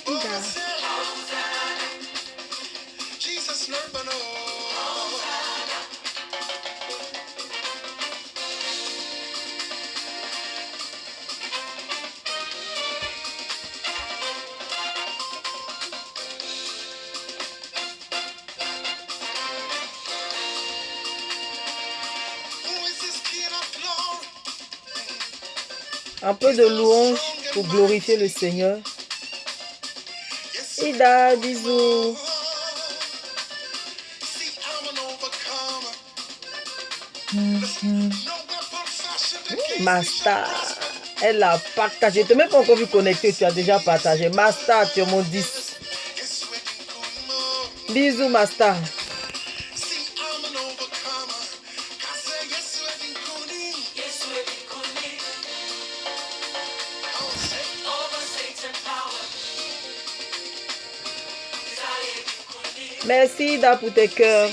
Ida. Un peu de louange pour glorifier le Seigneur. Ida, bisous. Master, elle a partagé. Tu n'as même pas encore vu connecter, tu as déjà partagé. Master, tu es mon 10. Bisous, Master. Merci, Ida, pour tes cœurs.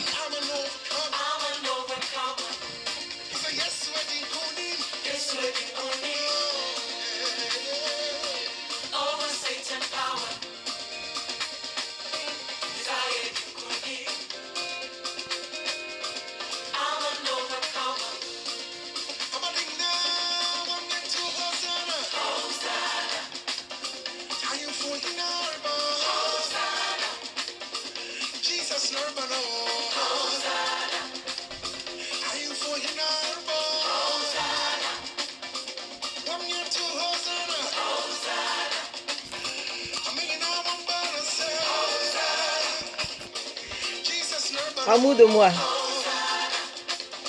Amour de moi.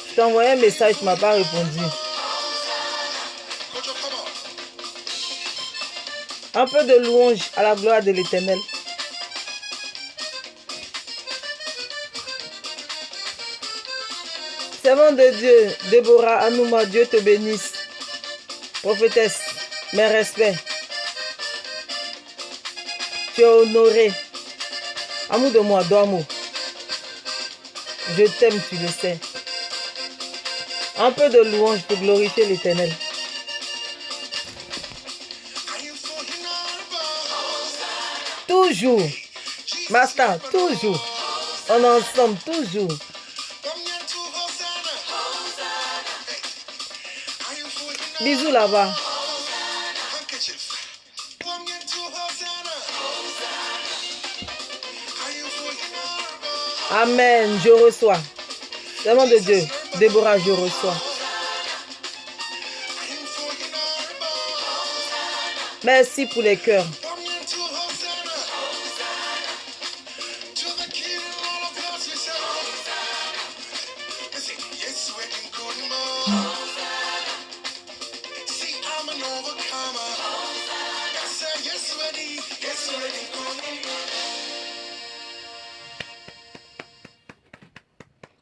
Je t'ai envoyé un message, tu ne m'as pas répondu. Un peu de louange à la gloire de l'Éternel. Servant de Dieu, Déborah, Anouma, Dieu te bénisse. Prophétesse, mes respects. Tu es honorée. Amour de moi, Dormo. Je t'aime, tu le sais. Un peu de louange pour glorifier l'Éternel. Toujours. Master, toujours. On est ensemble, toujours. Bisous là-bas. Amen, je reçois. Servant de Dieu, Déborah, je reçois. Merci pour les cœurs.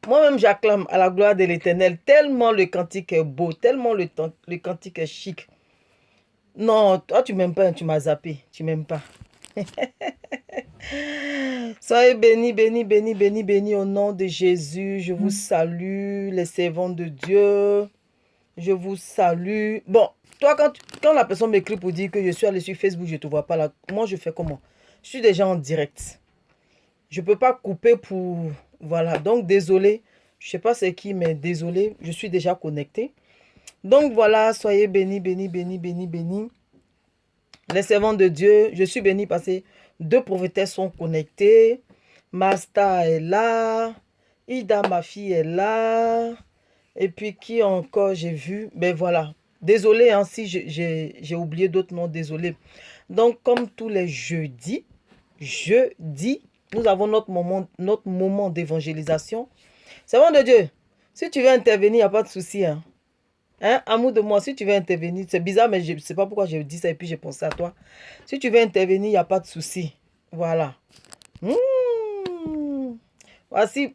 Moi-même, j'acclame à la gloire de l'Éternel, tellement le cantique est beau, tellement le cantique est chic. Non, toi, tu m'aimes pas, tu m'as zappé, tu m'aimes pas. Soyez bénis, bénis, bénis, bénis, bénis au nom de Jésus. Je vous salue, les servants de Dieu. Je vous salue. Bon, toi, quand la personne m'écrit pour dire que je suis allé sur Facebook, je ne te vois pas là. Moi, je fais comment? Je suis déjà en direct. Je ne peux pas couper pour... Voilà, donc désolé. Je ne sais pas c'est qui, mais désolé. Je suis déjà connecté. Donc voilà, soyez bénis, bénis, bénis, bénis, bénis. Les servants de Dieu, je suis béni parce que 2 prophétesses sont connectées. Masta est là. Ida, ma fille, est là. Et puis qui encore j'ai vu? Ben voilà. Désolé hein, si j'ai oublié d'autres noms, désolé. Donc comme tous les jeudis, nous avons notre moment d'évangélisation. Servant de Dieu, si tu veux intervenir, il n'y a pas de souci. Hein? Amour de moi, si tu veux intervenir, c'est bizarre, mais je ne sais pas pourquoi j'ai dit ça et puis j'ai pensé à toi. Si tu veux intervenir, il n'y a pas de souci. Voilà. Voici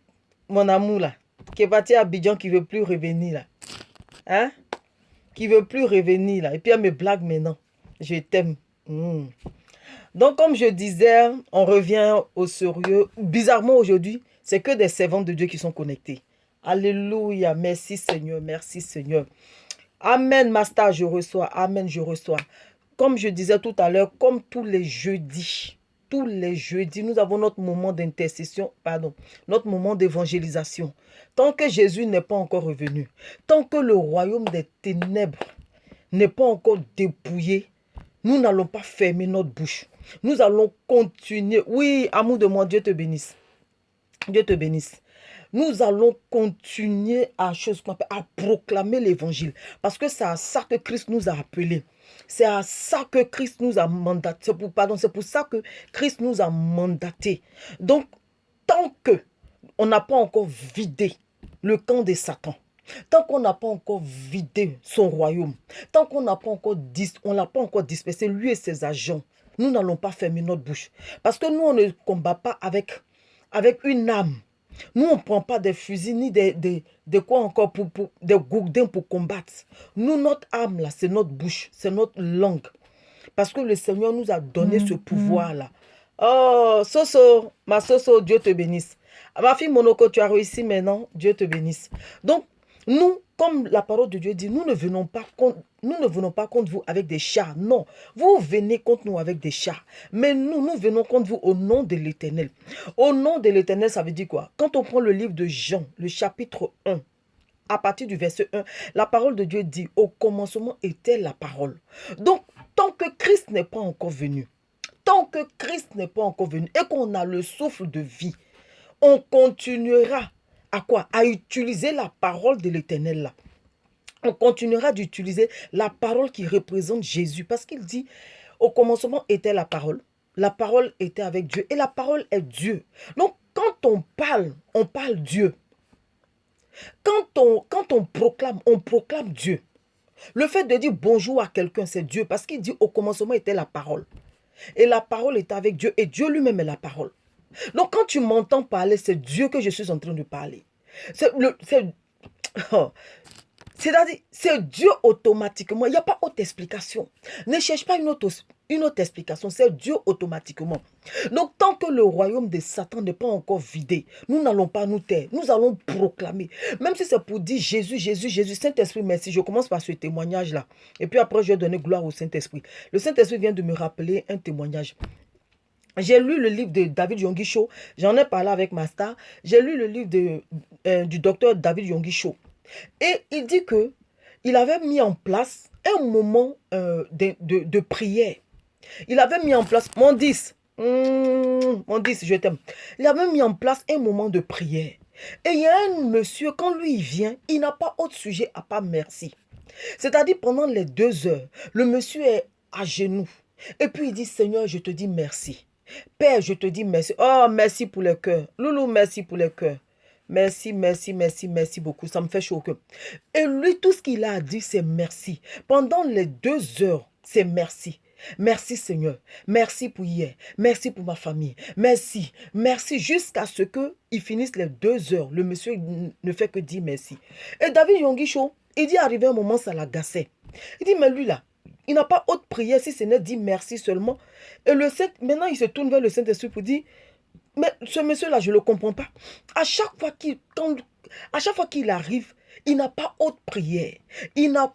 mon amour là, qui est parti à Abidjan, qui ne veut plus revenir là. Hein? Qui ne veut plus revenir là. Et puis elle me blague maintenant. Je t'aime. Donc comme je disais, on revient au sérieux. Bizarrement aujourd'hui, c'est que des servants de Dieu qui sont connectés. Alléluia. Merci Seigneur. Merci Seigneur. Amen, Master, je reçois. Amen, je reçois. comme je disais tout à l'heure, comme tous les jeudis, nous avons notre moment d'intercession, pardon, notre moment d'évangélisation. Tant que Jésus n'est pas encore revenu, tant que le royaume des ténèbres n'est pas encore dépouillé, nous n'allons pas fermer notre bouche. Nous allons continuer. Oui, amour de moi, Dieu te bénisse. Dieu te bénisse. Nous allons continuer à proclamer l'évangile. Parce que c'est à ça que Christ nous a appelés. C'est à ça que Christ nous a mandaté. C'est pour ça que Christ nous a mandaté. Donc, tant que on n'a pas encore vidé le camp de Satan, tant qu'on n'a pas encore vidé son royaume, tant qu'on n'a pas encore on l'a pas encore dispersé, lui et ses agents, nous n'allons pas fermer notre bouche. Parce que nous, on ne combat pas avec une âme. Nous, on ne prend pas des fusils ni des quoi encore, des gourdins pour combattre. Nous, notre âme, là, c'est notre bouche, c'est notre langue. Parce que le Seigneur nous a donné ce pouvoir-là. Oh, Soso, ma Soso, Dieu te bénisse. Ma fille Monoko, tu as réussi maintenant, Dieu te bénisse. Donc, nous, comme la parole de Dieu dit, nous ne venons pas contre vous avec des chars. Non, vous venez contre nous avec des chars. Mais nous venons contre vous au nom de l'Éternel. Au nom de l'Éternel, ça veut dire quoi? Quand on prend le livre de Jean, le chapitre 1, à partir du verset 1, la parole de Dieu dit, au commencement était la parole. Donc, tant que Christ n'est pas encore venu, et qu'on a le souffle de vie, on continuera à quoi? À utiliser la parole de l'Éternel là. On continuera d'utiliser la parole qui représente Jésus. Parce qu'il dit, au commencement était la parole était avec Dieu. Et la parole est Dieu. Donc, quand on parle Dieu. Quand on proclame Dieu. Le fait de dire bonjour à quelqu'un, c'est Dieu. Parce qu'il dit, au commencement était la parole. Et la parole était avec Dieu. Et Dieu lui-même est la parole. Donc, quand tu m'entends parler, c'est Dieu que je suis en train de parler. C'est-à-dire, c'est Dieu automatiquement. Il n'y a pas autre explication. Ne cherche pas une autre explication. C'est Dieu automatiquement. Donc, tant que le royaume de Satan n'est pas encore vidé, nous n'allons pas nous taire. Nous allons proclamer. Même si c'est pour dire Jésus, Jésus, Jésus, Saint-Esprit, merci. Je commence par ce témoignage-là. Et puis après, je vais donner gloire au Saint-Esprit. Le Saint-Esprit vient de me rappeler un témoignage. J'ai lu le livre de David Yonggi-Cho. J'en ai parlé avec ma star. J'ai lu le livre du docteur David Yonggi-Cho. Et il dit que il avait mis en place un moment de prière. Il avait mis en place, mon 10, je t'aime. Il avait mis en place un moment de prière. Et il y a un monsieur, quand lui il vient, il n'a pas autre sujet à part merci. C'est-à-dire pendant les 2 heures, le monsieur est à genoux. Et puis il dit, Seigneur, je te dis merci. Père, je te dis merci. Oh, merci pour les cœurs. Loulou, merci pour les cœurs. Merci, merci, merci, merci beaucoup. Ça me fait chaud au cœur. Et lui, tout ce qu'il a dit, c'est merci. Pendant les 2 heures, c'est merci. Merci Seigneur. Merci pour hier. Merci pour ma famille. Merci. Merci jusqu'à ce qu'il finisse les 2 heures. Le monsieur ne fait que dire merci. Et David Yonggi-Cho, il dit arrivé un moment, ça l'agaçait. Il dit, mais lui là, il n'a pas autre prière si ce n'est dit merci seulement. Et maintenant, il se tourne vers le Saint-Esprit pour dire, mais ce monsieur-là, je ne le comprends pas. À chaque fois qu'il arrive, il n'a pas autre prière. Il n'a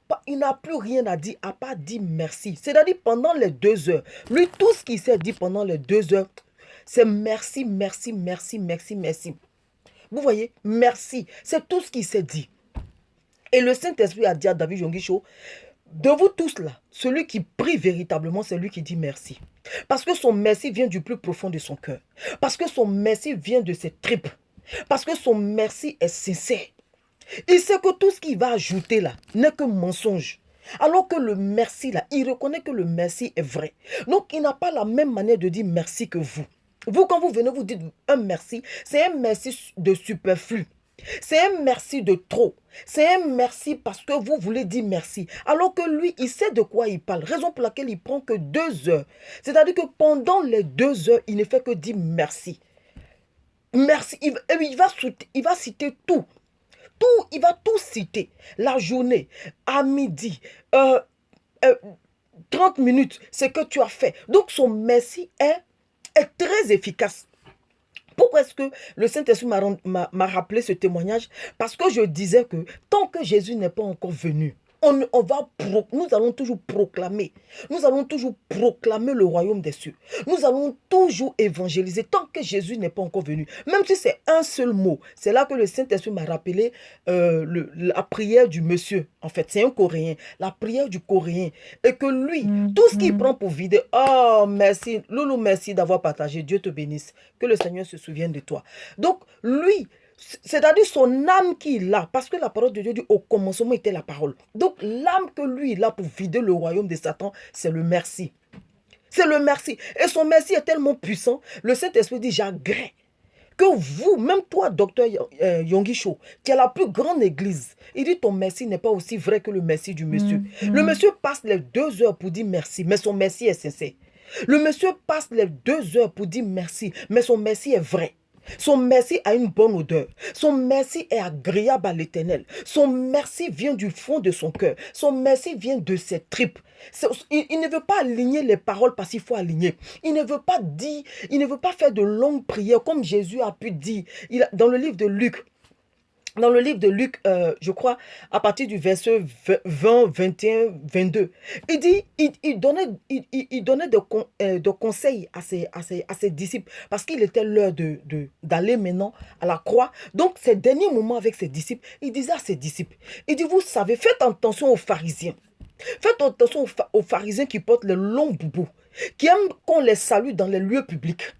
plus rien à dire à part dire merci. C'est-à-dire pendant les 2 heures, lui, tout ce qu'il s'est dit pendant les 2 heures, c'est merci, merci, merci, merci, merci. Vous voyez, merci. C'est tout ce qu'il s'est dit. Et le Saint-Esprit a dit à David Yonggi-Cho, de vous tous là, celui qui prie véritablement, c'est lui qui dit merci. Parce que son merci vient du plus profond de son cœur. Parce que son merci vient de ses tripes. Parce que son merci est sincère. Il sait que tout ce qu'il va ajouter là n'est que mensonge. Alors que le merci là, il reconnaît que le merci est vrai. Donc il n'a pas la même manière de dire merci que vous. Vous, quand vous venez vous dites un merci, c'est un merci de superflu. C'est un merci de trop. C'est un merci parce que vous voulez dire merci. Alors que lui, il sait de quoi il parle. Raison pour laquelle il prend que 2 heures. C'est-à-dire que pendant les 2 heures, il ne fait que dire merci. Merci. Il va citer tout. Il va tout citer. La journée, à midi, 30 minutes, ce que tu as fait. Donc son merci est très efficace. Pourquoi est-ce que le Saint-Esprit m'a rappelé ce témoignage? Parce que je disais que tant que Jésus n'est pas encore venu, Nous allons toujours proclamer. Nous allons toujours proclamer le royaume des cieux. Nous allons toujours évangéliser tant que Jésus n'est pas encore venu. Même si c'est un seul mot. C'est là que le Saint-Esprit m'a rappelé la prière du monsieur. En fait, c'est un Coréen. La prière du Coréen. Et que lui, tout ce qu'il prend pour vider. Oh, merci. Loulou, merci d'avoir partagé. Dieu te bénisse. Que le Seigneur se souvienne de toi. Donc, lui, c'est-à-dire son âme qu'il a, parce que la parole de Dieu dit au commencement était la parole. Donc l'âme que lui il a pour vider le royaume de Satan, c'est le merci. C'est le merci. Et son merci est tellement puissant, le Saint-Esprit dit j'agrée que vous, même toi, docteur Yonggi Cho, qui a la plus grande église, il dit ton merci n'est pas aussi vrai que le merci du monsieur. Le monsieur passe les 2 heures pour dire merci, mais son merci est sincère. Le monsieur passe les 2 heures pour dire merci, mais son merci est vrai. Son merci a une bonne odeur. Son merci est agréable à l'Éternel. Son merci vient du fond de son cœur. Son merci vient de ses tripes. Il ne veut pas aligner les paroles parce qu'il faut aligner. Il ne veut pas dire, il ne veut pas faire de longues prières comme Jésus a pu dire. Dans le livre de Luc, je crois, à partir du verset 20, 21, 22, il dit, il donnait de conseils à ses disciples, parce qu'il était l'heure d'aller maintenant à la croix. Donc, ces derniers moments avec ses disciples, il disait à ses disciples, il dit, vous savez, faites attention aux pharisiens. Faites attention aux pharisiens qui portent les longs boubous, qui aiment qu'on les salue dans les lieux publics,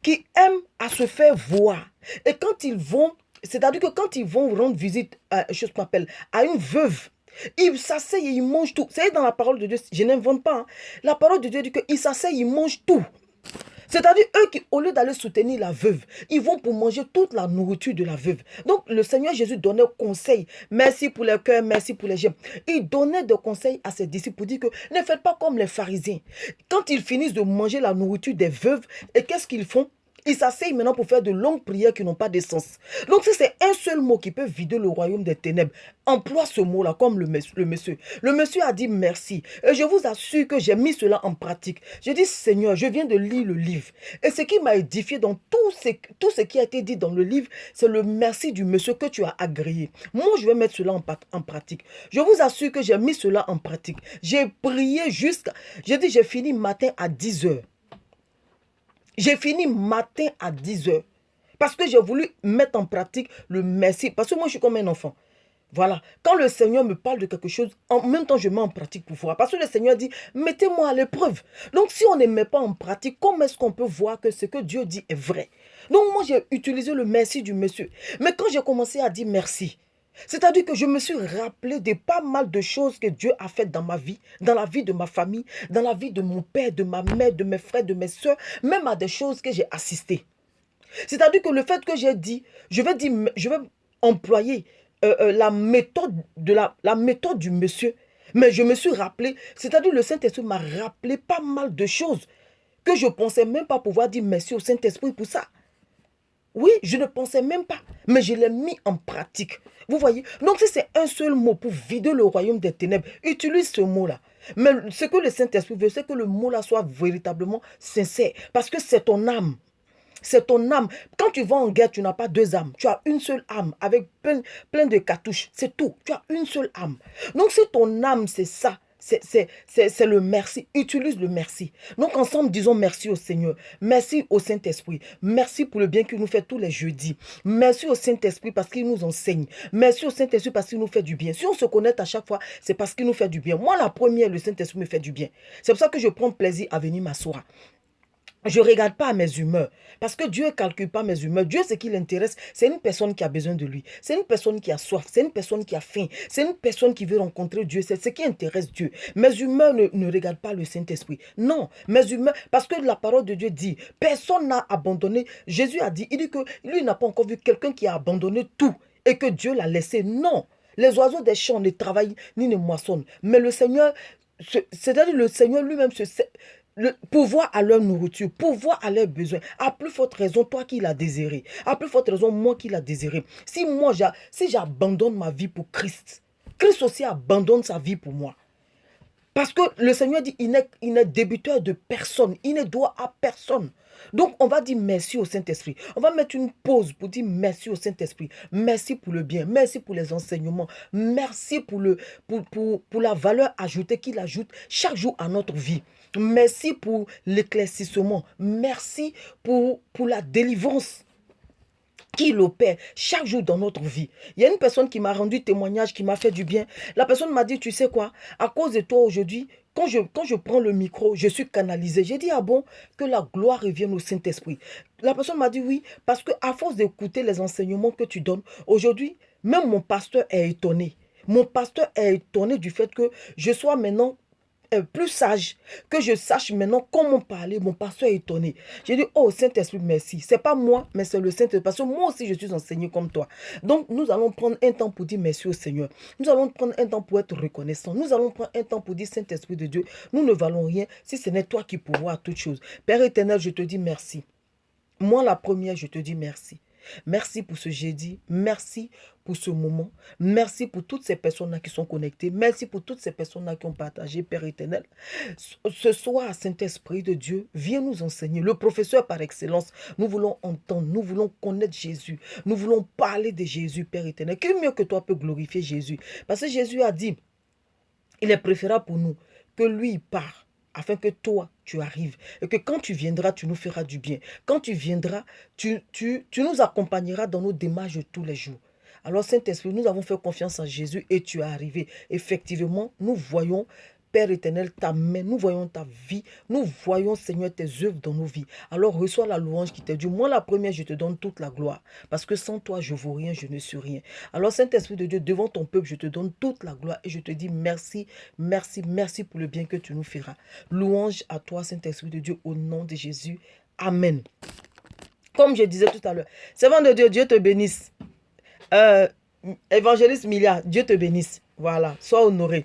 qui aiment à se faire voir. Et quand ils vont... C'est-à-dire que quand ils vont rendre visite à une veuve, ils s'asseyent et ils mangent tout. C'est dans la parole de Dieu, je n'invente pas. Hein. La parole de Dieu dit qu'ils s'asseyent, ils mangent tout. C'est-à-dire eux qui, au lieu d'aller soutenir la veuve, ils vont pour manger toute la nourriture de la veuve. Donc le Seigneur Jésus donnait conseil. Merci pour les cœurs, merci pour les gemmes. Il donnait des conseils à ses disciples pour dire que ne faites pas comme les pharisiens. Quand ils finissent de manger la nourriture des veuves, et qu'est-ce qu'ils font? Ils s'asseyent maintenant pour faire de longues prières qui n'ont pas de sens. Donc si c'est un seul mot qui peut vider le royaume des ténèbres, emploie ce mot-là comme le monsieur. Le monsieur a dit merci. Et je vous assure que j'ai mis cela en pratique. J'ai dit, Seigneur, je viens de lire le livre. Et ce qui m'a édifié dans tout ce qui a été dit dans le livre, c'est le merci du monsieur que tu as agréé. Moi, je vais mettre cela en pratique. Je vous assure que j'ai mis cela en pratique. J'ai prié jusqu'à... j'ai fini matin à 10 heures. J'ai fini matin à 10 heures. Parce que j'ai voulu mettre en pratique le merci. Parce que moi, je suis comme un enfant. Voilà. Quand le Seigneur me parle de quelque chose, en même temps, je mets en pratique pour voir. Parce que le Seigneur dit, mettez-moi à l'épreuve. Donc, si on ne met pas en pratique, comment est-ce qu'on peut voir que ce que Dieu dit est vrai? Donc, moi, j'ai utilisé le merci du monsieur. Mais quand j'ai commencé à dire merci, c'est-à-dire que je me suis rappelé de pas mal de choses que Dieu a faites dans ma vie, dans la vie de ma famille, dans la vie de mon père, de ma mère, de mes frères, de mes soeurs, même à des choses que j'ai assistées. C'est-à-dire que le fait que j'ai dit, je vais employer la méthode du monsieur, mais je me suis rappelé, c'est-à-dire le Saint-Esprit m'a rappelé pas mal de choses que je ne pensais même pas pouvoir dire merci au Saint-Esprit pour ça. Oui, je ne pensais même pas, mais je l'ai mis en pratique. Vous voyez? Donc, si c'est un seul mot pour vider le royaume des ténèbres, utilise ce mot-là. Mais ce que le Saint-Esprit veut, c'est que le mot-là soit véritablement sincère. Parce que c'est ton âme. C'est ton âme. Quand tu vas en guerre, tu n'as pas 2 âmes. Tu as une seule âme avec plein de cartouches. C'est tout. Tu as une seule âme. Donc, si ton âme, c'est ça, c'est le merci. Utilise le merci. Donc ensemble, disons merci au Seigneur. Merci au Saint-Esprit. Merci pour le bien qu'il nous fait tous les jeudis. Merci au Saint-Esprit parce qu'il nous enseigne. Merci au Saint-Esprit parce qu'il nous fait du bien. Si on se connecte à chaque fois, c'est parce qu'il nous fait du bien. Moi, la première, le Saint-Esprit me fait du bien. C'est pour ça que je prends plaisir à venir m'asseoir. Je ne regarde pas mes humeurs. Parce que Dieu ne calcule pas mes humeurs. Dieu, ce qui l'intéresse, c'est une personne qui a besoin de lui. C'est une personne qui a soif. C'est une personne qui a faim. C'est une personne qui veut rencontrer Dieu. C'est ce qui intéresse Dieu. Mes humeurs ne regardent pas le Saint-Esprit. Non, mes humeurs, parce que la parole de Dieu dit, personne n'a abandonné. Jésus a dit, il dit que lui n'a pas encore vu quelqu'un qui a abandonné tout et que Dieu l'a laissé. Non, les oiseaux des champs ne travaillent ni ne moissonnent. Mais le Seigneur, c'est-à-dire le Seigneur lui-même pouvoir à leur nourriture, pouvoir à leurs besoins. À plus forte raison, toi qui l'as désiré. À plus forte raison, moi qui l'ai désiré. Si j'abandonne ma vie pour Christ, Christ aussi abandonne sa vie pour moi. Parce que le Seigneur dit, il n'est débiteur de personne, il ne doit à personne. Donc, on va dire merci au Saint-Esprit. On va mettre une pause pour dire merci au Saint-Esprit. Merci pour le bien, merci pour les enseignements, merci pour la valeur ajoutée qu'il ajoute chaque jour à notre vie. Merci pour l'éclaircissement, merci pour la délivrance qu'il opère chaque jour dans notre vie. Il y a une personne qui m'a rendu témoignage, qui m'a fait du bien. La personne m'a dit, tu sais quoi, à cause de toi aujourd'hui, quand je prends le micro, je suis canalisé. J'ai dit, ah bon, que la gloire revienne au Saint-Esprit. La personne m'a dit oui, parce qu'à force d'écouter les enseignements que tu donnes, aujourd'hui, même mon pasteur est étonné. Mon pasteur est étonné du fait que je sois maintenant plus sage, que je sache maintenant comment parler. Mon pasteur est étonné. J'ai dit, oh Saint-Esprit, merci. C'est pas moi, mais c'est le Saint-Esprit. Parce que moi aussi, je suis enseigné comme toi. Donc, nous allons prendre un temps pour dire merci au Seigneur. Nous allons prendre un temps pour être reconnaissants. Nous allons prendre un temps pour dire, Saint-Esprit de Dieu, nous ne valons rien si ce n'est toi qui pourvois à toutes choses. Père éternel, je te dis merci. Moi, la première, je te dis merci. Merci pour ce jeudi. Merci pour ce moment. Merci pour toutes ces personnes-là qui sont connectées. Merci pour toutes ces personnes-là qui ont partagé, Père éternel. Ce soir, Saint-Esprit de Dieu, viens nous enseigner. Le professeur par excellence, nous voulons entendre, nous voulons connaître Jésus. Nous voulons parler de Jésus, Père éternel. Qui mieux que toi peut glorifier Jésus? Parce que Jésus a dit, il est préférable pour nous que lui part, afin que toi, tu arrives. Et que quand tu viendras, tu nous feras du bien. Quand tu viendras, tu nous accompagneras dans nos démarches de tous les jours. Alors, Saint-Esprit, nous avons fait confiance en Jésus et tu es arrivé. Effectivement, nous voyons, Père éternel, ta main, nous voyons ta vie, nous voyons, Seigneur, tes œuvres dans nos vies. Alors, reçois la louange qui t'est due. Moi, la première, je te donne toute la gloire. Parce que sans toi, je ne vaux rien, je ne suis rien. Alors, Saint-Esprit de Dieu, devant ton peuple, je te donne toute la gloire et je te dis merci, merci, merci pour le bien que tu nous feras. Louange à toi, Saint-Esprit de Dieu, au nom de Jésus. Amen. Comme je disais tout à l'heure, servant de Dieu, Dieu te bénisse. Évangéliste Milia, Dieu te bénisse. Voilà, sois honoré.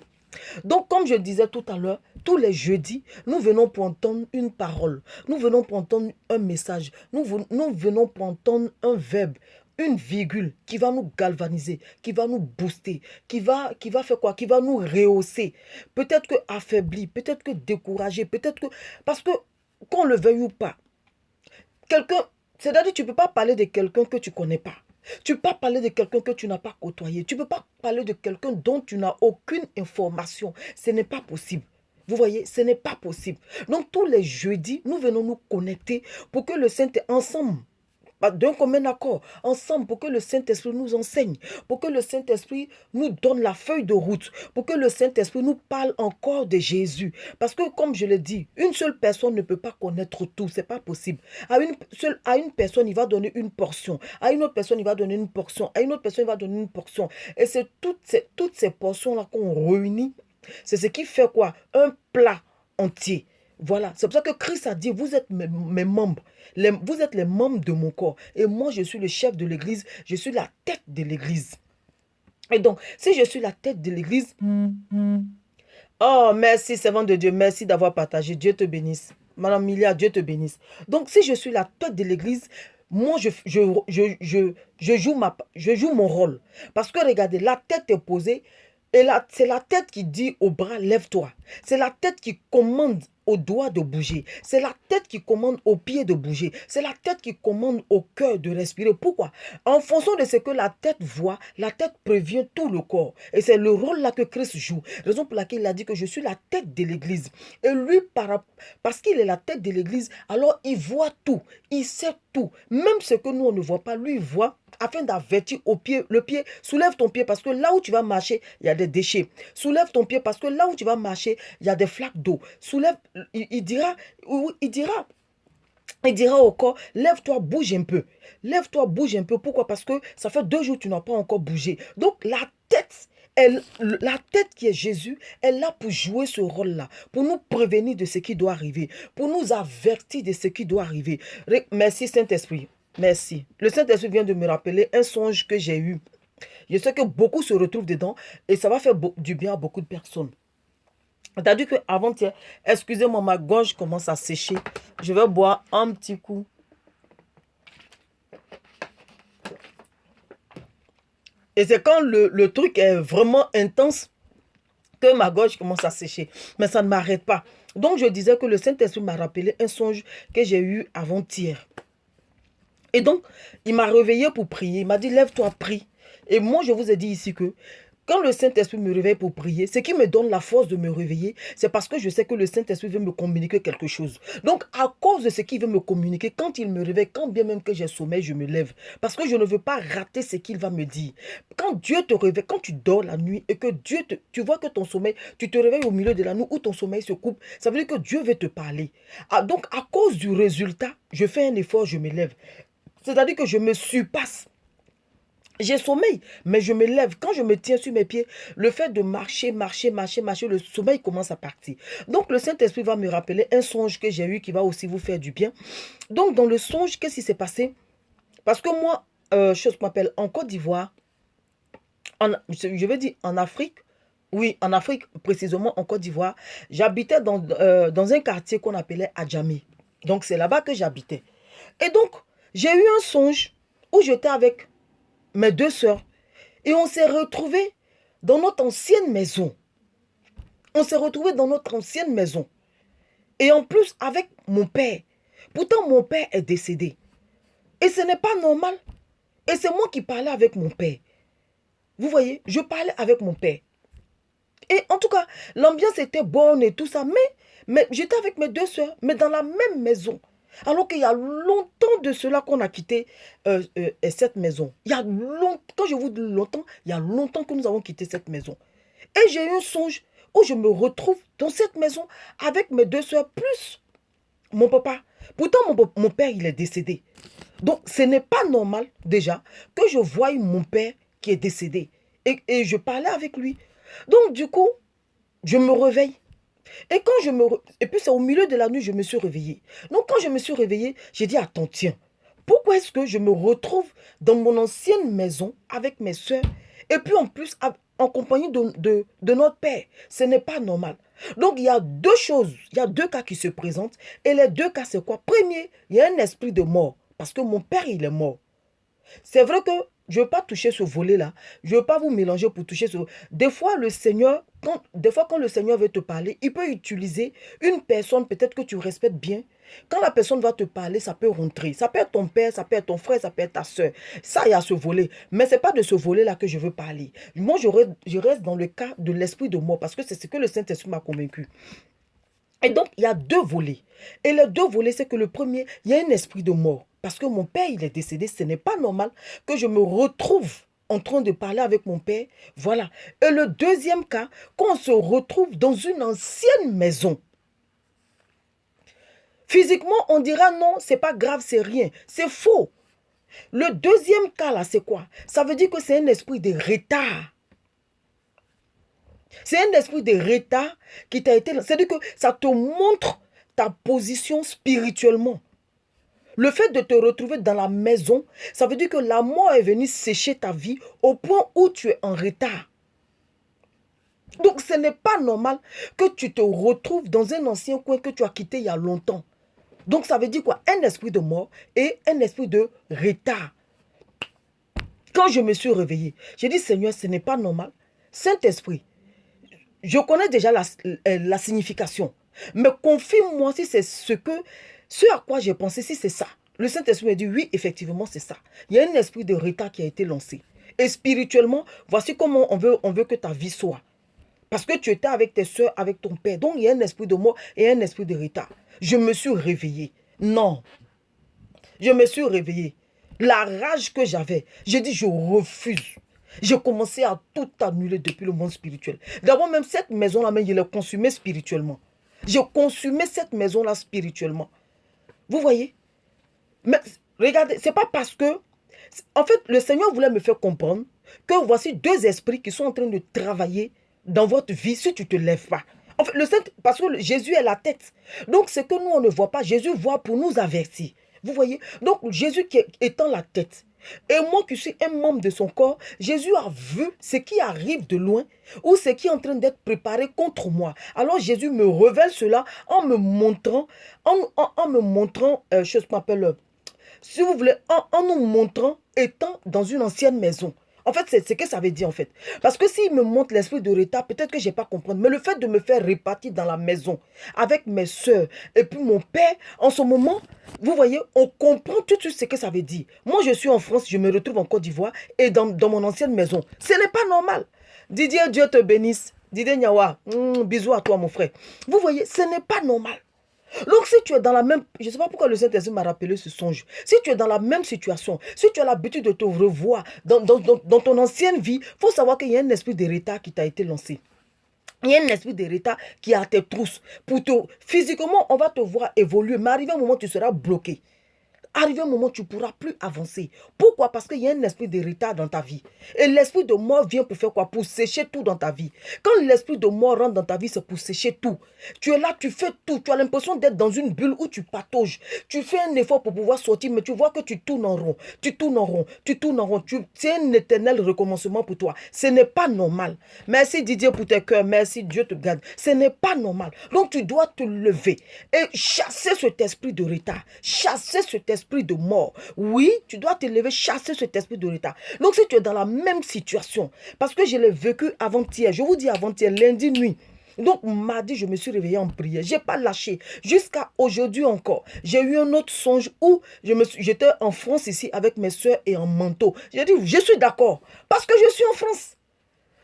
Donc, comme je disais tout à l'heure, tous les jeudis, nous venons pour entendre une parole. Nous venons pour entendre un message. Nous venons pour entendre un verbe, une virgule qui va nous galvaniser, qui va nous booster, qui va faire quoi? Qui va nous rehausser. Peut-être que affaibli, peut-être que découragé, peut-être que... Parce que, qu'on le veuille ou pas, quelqu'un... C'est-à-dire que tu ne peux pas parler de quelqu'un que tu ne connais pas. Tu ne peux pas parler de quelqu'un que tu n'as pas côtoyé. Tu ne peux pas parler de quelqu'un dont tu n'as aucune information. Ce n'est pas possible. Vous voyez, ce n'est pas possible. Donc, tous les jeudis, nous venons nous connecter pour que le Saint-Esprit, ensemble, d'un commun accord, ensemble, pour que le Saint-Esprit nous enseigne, pour que le Saint-Esprit nous donne la feuille de route, pour que le Saint-Esprit nous parle encore de Jésus. Parce que, comme je l'ai dit, une seule personne ne peut pas connaître tout, c'est pas possible. À une personne, il va donner une portion, à une autre personne, il va donner une portion, à une autre personne, il va donner une portion. Et c'est toutes ces portions-là qu'on réunit, c'est ce qui fait quoi? Un plat entier. Voilà, c'est pour ça que Christ a dit, vous êtes mes membres, vous êtes les membres de mon corps. Et moi, je suis le chef de l'église, je suis la tête de l'église. Et donc, si je suis la tête de l'église, oh, merci, servant de Dieu, merci d'avoir partagé, Dieu te bénisse. Madame Milia, Dieu te bénisse. Donc, si je suis la tête de l'église, moi, je joue mon rôle. Parce que, regardez, la tête est posée, et c'est la tête qui dit au bras, lève-toi. C'est la tête qui commande aux doigts de bouger. C'est la tête qui commande aux pieds de bouger. C'est la tête qui commande au cœur de respirer. Pourquoi? En fonction de ce que la tête voit, la tête prévient tout le corps. Et c'est le rôle là que Christ joue. Raison pour laquelle il a dit que je suis la tête de l'église. Et lui, parce qu'il est la tête de l'église, alors il voit tout. Il sait tout. Même ce que nous, on ne voit pas, lui, il voit, afin d'avertir le pied. Soulève ton pied parce que là où tu vas marcher, il y a des déchets. Soulève ton pied parce que là où tu vas marcher, il y a des flaques d'eau. Soulève, il dira au corps, lève-toi, bouge un peu. Lève-toi, bouge un peu. Pourquoi? Parce que ça fait 2 jours que tu n'as pas encore bougé. Donc la tête qui est Jésus est là pour jouer ce rôle-là, pour nous prévenir de ce qui doit arriver, pour nous avertir de ce qui doit arriver. Merci Saint-Esprit. Merci. Le Saint-Esprit vient de me rappeler un songe que j'ai eu. Je sais que beaucoup se retrouvent dedans et ça va faire du bien à beaucoup de personnes. C'est-à-dire qu'avant-hier, excusez-moi, ma gorge commence à sécher. Je vais boire un petit coup. Et c'est quand le truc est vraiment intense que ma gorge commence à sécher. Mais ça ne m'arrête pas. Donc, je disais que le Saint-Esprit m'a rappelé un songe que j'ai eu avant-hier. Et donc, il m'a réveillé pour prier. Il m'a dit, lève-toi, prie. Et moi, je vous ai dit ici que quand le Saint-Esprit me réveille pour prier, ce qui me donne la force de me réveiller, c'est parce que je sais que le Saint-Esprit veut me communiquer quelque chose. Donc, à cause de ce qu'il veut me communiquer, quand il me réveille, quand bien même que j'ai sommeil, je me lève. Parce que je ne veux pas rater ce qu'il va me dire. Quand Dieu te réveille, quand tu dors la nuit et que tu vois que ton sommeil, tu te réveilles au milieu de la nuit où ton sommeil se coupe, ça veut dire que Dieu veut te parler. Donc, à cause du résultat, je fais un effort, je me lève. C'est-à-dire que je me surpasse. J'ai sommeil, mais je me lève. Quand je me tiens sur mes pieds, le fait de marcher, le sommeil commence à partir. Donc, le Saint-Esprit va me rappeler un songe que j'ai eu qui va aussi vous faire du bien. Donc, dans le songe, qu'est-ce qui s'est passé? Parce que moi, je m'appelle en Côte d'Ivoire, je vais dire en Afrique, oui, en Afrique, précisément en Côte d'Ivoire, j'habitais dans un quartier qu'on appelait Adjamé. Donc, c'est là-bas que j'habitais. Et donc, j'ai eu un songe où j'étais avec mes deux sœurs. Et on s'est retrouvés dans notre ancienne maison. On s'est retrouvés dans notre ancienne maison. Et en plus, avec mon père. Pourtant, mon père est décédé. Et ce n'est pas normal. Et c'est moi qui parlais avec mon père. Vous voyez, je parlais avec mon père. Et en tout cas, l'ambiance était bonne et tout ça. Mais j'étais avec mes deux sœurs, mais dans la même maison. Alors qu'il y a longtemps de cela qu'on a quitté cette maison. Il y a longtemps, quand je vous dis longtemps, il y a longtemps que nous avons quitté cette maison. Et j'ai eu un songe où je me retrouve dans cette maison avec mes deux soeurs plus mon papa. Pourtant, mon père, il est décédé. Donc, ce n'est pas normal déjà que je voie mon père qui est décédé. Et je parlais avec lui. Donc, du coup, je me réveille. Et puis c'est au milieu de la nuit, je me suis réveillée. Donc quand je me suis réveillée, j'ai dit, attends, tiens, pourquoi est-ce que je me retrouve dans mon ancienne maison avec mes soeurs et puis en plus en compagnie de notre père? Ce n'est pas normal. Donc il y a deux choses, il y a deux cas qui se présentent. Et les deux cas, c'est quoi? Premier, il y a un esprit de mort parce que mon père, il est mort. C'est vrai que je ne veux pas toucher ce volet-là. Je ne veux pas vous mélanger pour toucher ce... Des fois, le Seigneur, quand le Seigneur veut te parler, il peut utiliser une personne peut-être que tu respectes bien. Quand la personne va te parler, ça peut rentrer. Ça peut être ton père, ça peut être ton frère, ça peut être ta soeur. Ça, il y a ce volet. Mais ce n'est pas de ce volet-là que je veux parler. Moi, je reste dans le cas de l'esprit de mort parce que c'est ce que le Saint-Esprit m'a convaincu. Et donc, il y a deux volets. Et les deux volets, c'est que le premier, il y a un esprit de mort. Parce que mon père, il est décédé. Ce n'est pas normal que je me retrouve en train de parler avec mon père. Voilà. Et le deuxième cas, qu'on se retrouve dans une ancienne maison. Physiquement, on dira non, c'est pas grave, c'est rien. C'est faux. Le deuxième cas, là, c'est quoi? Ça veut dire que c'est un esprit de retard. C'est un esprit de retard qui t'a été... C'est-à-dire que ça te montre ta position spirituellement. Le fait de te retrouver dans la maison, ça veut dire que la mort est venue sécher ta vie au point où tu es en retard. Donc ce n'est pas normal que tu te retrouves dans un ancien coin que tu as quitté il y a longtemps. Donc ça veut dire quoi? Un esprit de mort et un esprit de retard. Quand je me suis réveillée, j'ai dit, Seigneur, ce n'est pas normal. Saint-Esprit, je connais déjà la signification. Mais confirme-moi si c'est ce à quoi j'ai pensé, si c'est ça. Le Saint-Esprit m'a dit, oui, effectivement, c'est ça. Il y a un esprit de retard qui a été lancé. Et spirituellement, voici comment on veut que ta vie soit. Parce que tu étais avec tes soeurs, avec ton père. Donc, il y a un esprit de mort et un esprit de retard. Je me suis réveillée. Non. Je me suis réveillée. La rage que j'avais, j'ai dit, je refuse. J'ai commencé à tout annuler depuis le monde spirituel. D'abord, même cette maison-là, je l'ai consumée spirituellement. J'ai consumé cette maison-là spirituellement. Vous voyez? Mais regardez, c'est pas parce que... En fait, le Seigneur voulait me faire comprendre que voici deux esprits qui sont en train de travailler dans votre vie si tu ne te lèves pas. En fait, parce que Jésus est la tête. Donc, ce que nous, on ne voit pas, Jésus voit pour nous avertir. Vous voyez? Donc, Jésus qui étant la tête. Et moi qui suis un membre de son corps, Jésus a vu ce qui arrive de loin ou ce qui est en train d'être préparé contre moi. Alors Jésus me révèle cela en me montrant, si vous voulez, en nous montrant étant dans une ancienne maison. En fait, c'est ce que ça veut dire en fait. Parce que s'il me montre l'esprit de retard, peut-être que je n'ai pas compris. Mais le fait de me faire répartir dans la maison avec mes soeurs et puis mon père, en ce moment, vous voyez, on comprend tout de suite ce que ça veut dire. Moi, je suis en France, je me retrouve en Côte d'Ivoire et dans mon ancienne maison. Ce n'est pas normal. Didier, Dieu te bénisse. Didier Nyawa, bisous à toi mon frère. Vous voyez, ce n'est pas normal. Donc si tu es dans la même... Je ne sais pas pourquoi le Saint-Esprit m'a rappelé ce songe. Si tu es dans la même situation, si tu as l'habitude de te revoir dans ton ancienne vie, il faut savoir qu'il y a un esprit de retard qui t'a été lancé. Il y a un esprit de retard qui est à tes trousses. Physiquement, on va te voir évoluer, mais arrivé un moment, tu seras bloqué. Arrivé un moment, tu ne pourras plus avancer. Pourquoi? Parce qu'il y a un esprit de retard dans ta vie. Et l'esprit de mort vient pour faire quoi? Pour sécher tout dans ta vie. Quand l'esprit de mort rentre dans ta vie, c'est pour sécher tout. Tu es là, tu fais tout. Tu as l'impression d'être dans une bulle où tu patauges. Tu fais un effort pour pouvoir sortir, mais tu vois que tu tournes en rond. Tu tournes en rond. Tu tournes en rond. C'est un éternel recommencement pour toi. Ce n'est pas normal. Merci Didier pour tes cœurs. Merci, Dieu te garde. Ce n'est pas normal. Donc tu dois te lever et chasser cet esprit de retard. Chasser cet esprit de mort. Oui, tu dois te lever, chasser cet esprit de retard. Donc si tu es dans la même situation, parce que je l'ai vécu avant-hier, je vous dis avant-hier, lundi nuit. Donc mardi, je me suis réveillée en prière. Je n'ai pas lâché. Jusqu'à aujourd'hui encore. J'ai eu un autre songe où j'étais en France ici avec mes soeurs et en manteau. J'ai dit, je suis d'accord. Parce que je suis en France.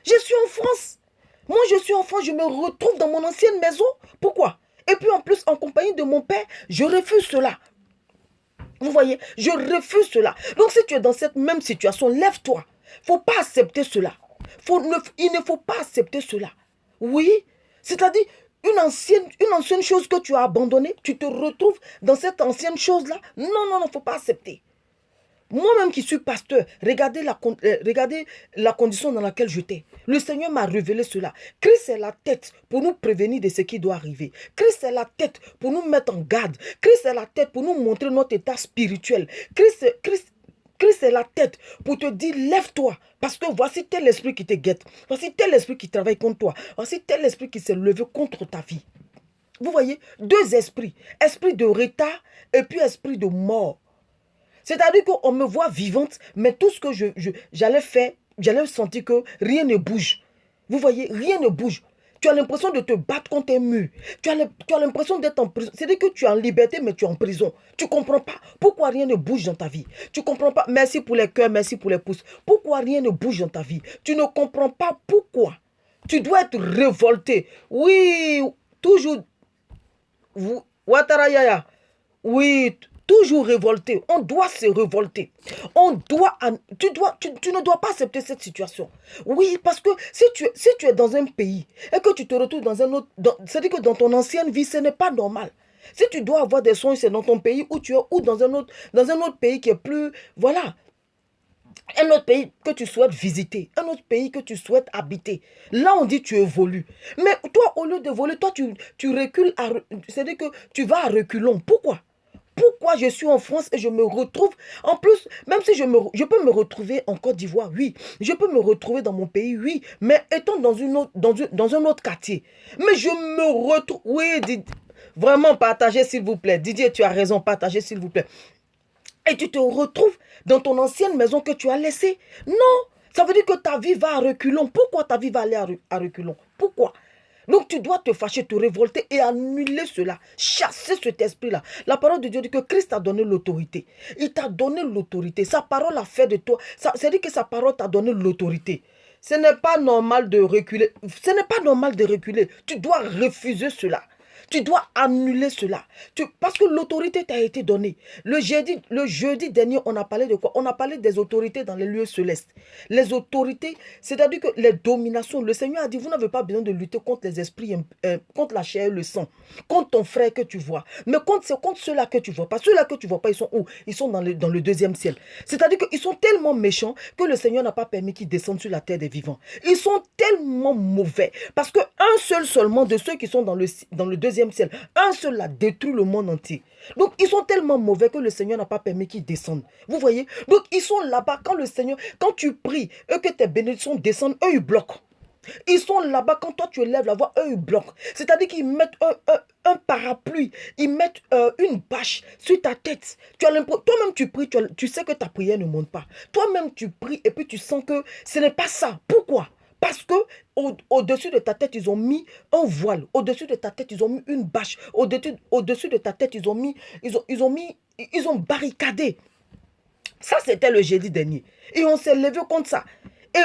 Je suis en France. Moi, je suis en France. Je me retrouve dans mon ancienne maison. Pourquoi? Et puis en plus, en compagnie de mon père, je refuse cela. Vous voyez, je refuse cela. Donc si tu es dans cette même situation, lève-toi. Il ne faut pas accepter cela. Il ne faut pas accepter cela. Oui, c'est-à-dire une ancienne chose que tu as abandonnée, tu te retrouves dans cette ancienne chose-là. Non, il ne faut pas accepter. Moi-même qui suis pasteur, regardez la condition dans laquelle j'étais. Le Seigneur m'a révélé cela. Christ est la tête pour nous prévenir de ce qui doit arriver. Christ est la tête pour nous mettre en garde. Christ est la tête pour nous montrer notre état spirituel. Christ est la tête pour te dire, lève-toi. Parce que voici tel esprit qui te guette. Voici tel esprit qui travaille contre toi. Voici tel esprit qui s'est levé contre ta vie. Vous voyez, deux esprits. Esprit de retard et puis esprit de mort. C'est-à-dire qu'on me voit vivante, mais tout ce que j'allais faire, j'allais sentir que rien ne bouge. Vous voyez, rien ne bouge. Tu as l'impression de te battre contre un mur. Tu as l'impression d'être en prison. C'est-à-dire que tu es en liberté, mais tu es en prison. Tu ne comprends pas pourquoi rien ne bouge dans ta vie. Tu ne comprends pas. Merci pour les cœurs, merci pour les pouces. Pourquoi rien ne bouge dans ta vie. Tu ne comprends pas pourquoi. Tu dois être révolté. Oui, toujours. Watarayaya. Oui, toujours révolté. On doit se révolter. Tu ne dois pas accepter cette situation. Oui, parce que si tu es dans un pays et que tu te retrouves dans un autre... C'est-à-dire que dans ton ancienne vie, ce n'est pas normal. Si tu dois avoir des soins, c'est dans ton pays où tu es ou dans un autre pays qui est plus... Voilà. Un autre pays que tu souhaites visiter, un autre pays que tu souhaites habiter. Là, on dit tu évolues. Mais toi, au lieu d'évoluer, toi, tu recules. C'est-à-dire que tu vas à reculons. Pourquoi? Pourquoi je suis en France et je me retrouve, en plus, même si je peux me retrouver en Côte d'Ivoire, oui. Je peux me retrouver dans mon pays, oui. Mais étant dans un autre quartier. Mais je me retrouve, oui, vraiment partagez s'il vous plaît. Didier, tu as raison, partagez s'il vous plaît. Et tu te retrouves dans ton ancienne maison que tu as laissée. Non, ça veut dire que ta vie va à reculons. Pourquoi ta vie va aller à reculons? Pourquoi? Donc tu dois te fâcher, te révolter et annuler cela. Chasser cet esprit-là. La parole de Dieu dit que Christ t'a donné l'autorité. Il t'a donné l'autorité. Sa parole a fait de toi. C'est-à-dire que sa parole t'a donné l'autorité. Ce n'est pas normal de reculer. Ce n'est pas normal de reculer. Tu dois refuser cela. Tu dois annuler cela. Parce que l'autorité t'a été donnée. Le jeudi dernier, on a parlé de quoi? On a parlé des autorités dans les lieux célestes. Les autorités, c'est-à-dire que les dominations. Le Seigneur a dit, vous n'avez pas besoin de lutter contre les esprits, contre la chair et le sang, contre ton frère que tu vois. Mais c'est contre ceux-là que tu vois pas. Ceux-là que tu vois pas, ils sont où? Ils sont dans le deuxième ciel. C'est-à-dire qu'ils sont tellement méchants que le Seigneur n'a pas permis qu'ils descendent sur la terre des vivants. Ils sont tellement mauvais. Parce qu'un seul seulement de ceux qui sont dans le deuxième ciel, un seul a détruit le monde entier. Donc ils sont tellement mauvais que le Seigneur n'a pas permis qu'ils descendent. Vous voyez? Donc ils sont là-bas quand tu pries et que tes bénédictions descendent, eux ils bloquent. Ils sont là-bas, quand toi tu élèves la voix, eux ils bloquent. C'est-à-dire qu'ils mettent un parapluie, ils mettent une bâche sur ta tête. Toi-même tu pries, tu sais que ta prière ne monte pas. Toi-même tu pries et puis tu sens que ce n'est pas ça. Pourquoi? Parce que au-dessus de ta tête, ils ont mis un voile. Au-dessus de ta tête, ils ont mis une bâche. Au-dessus de ta tête, ils ont barricadé. Ça, c'était le jeudi dernier. Et on s'est levé contre ça. Et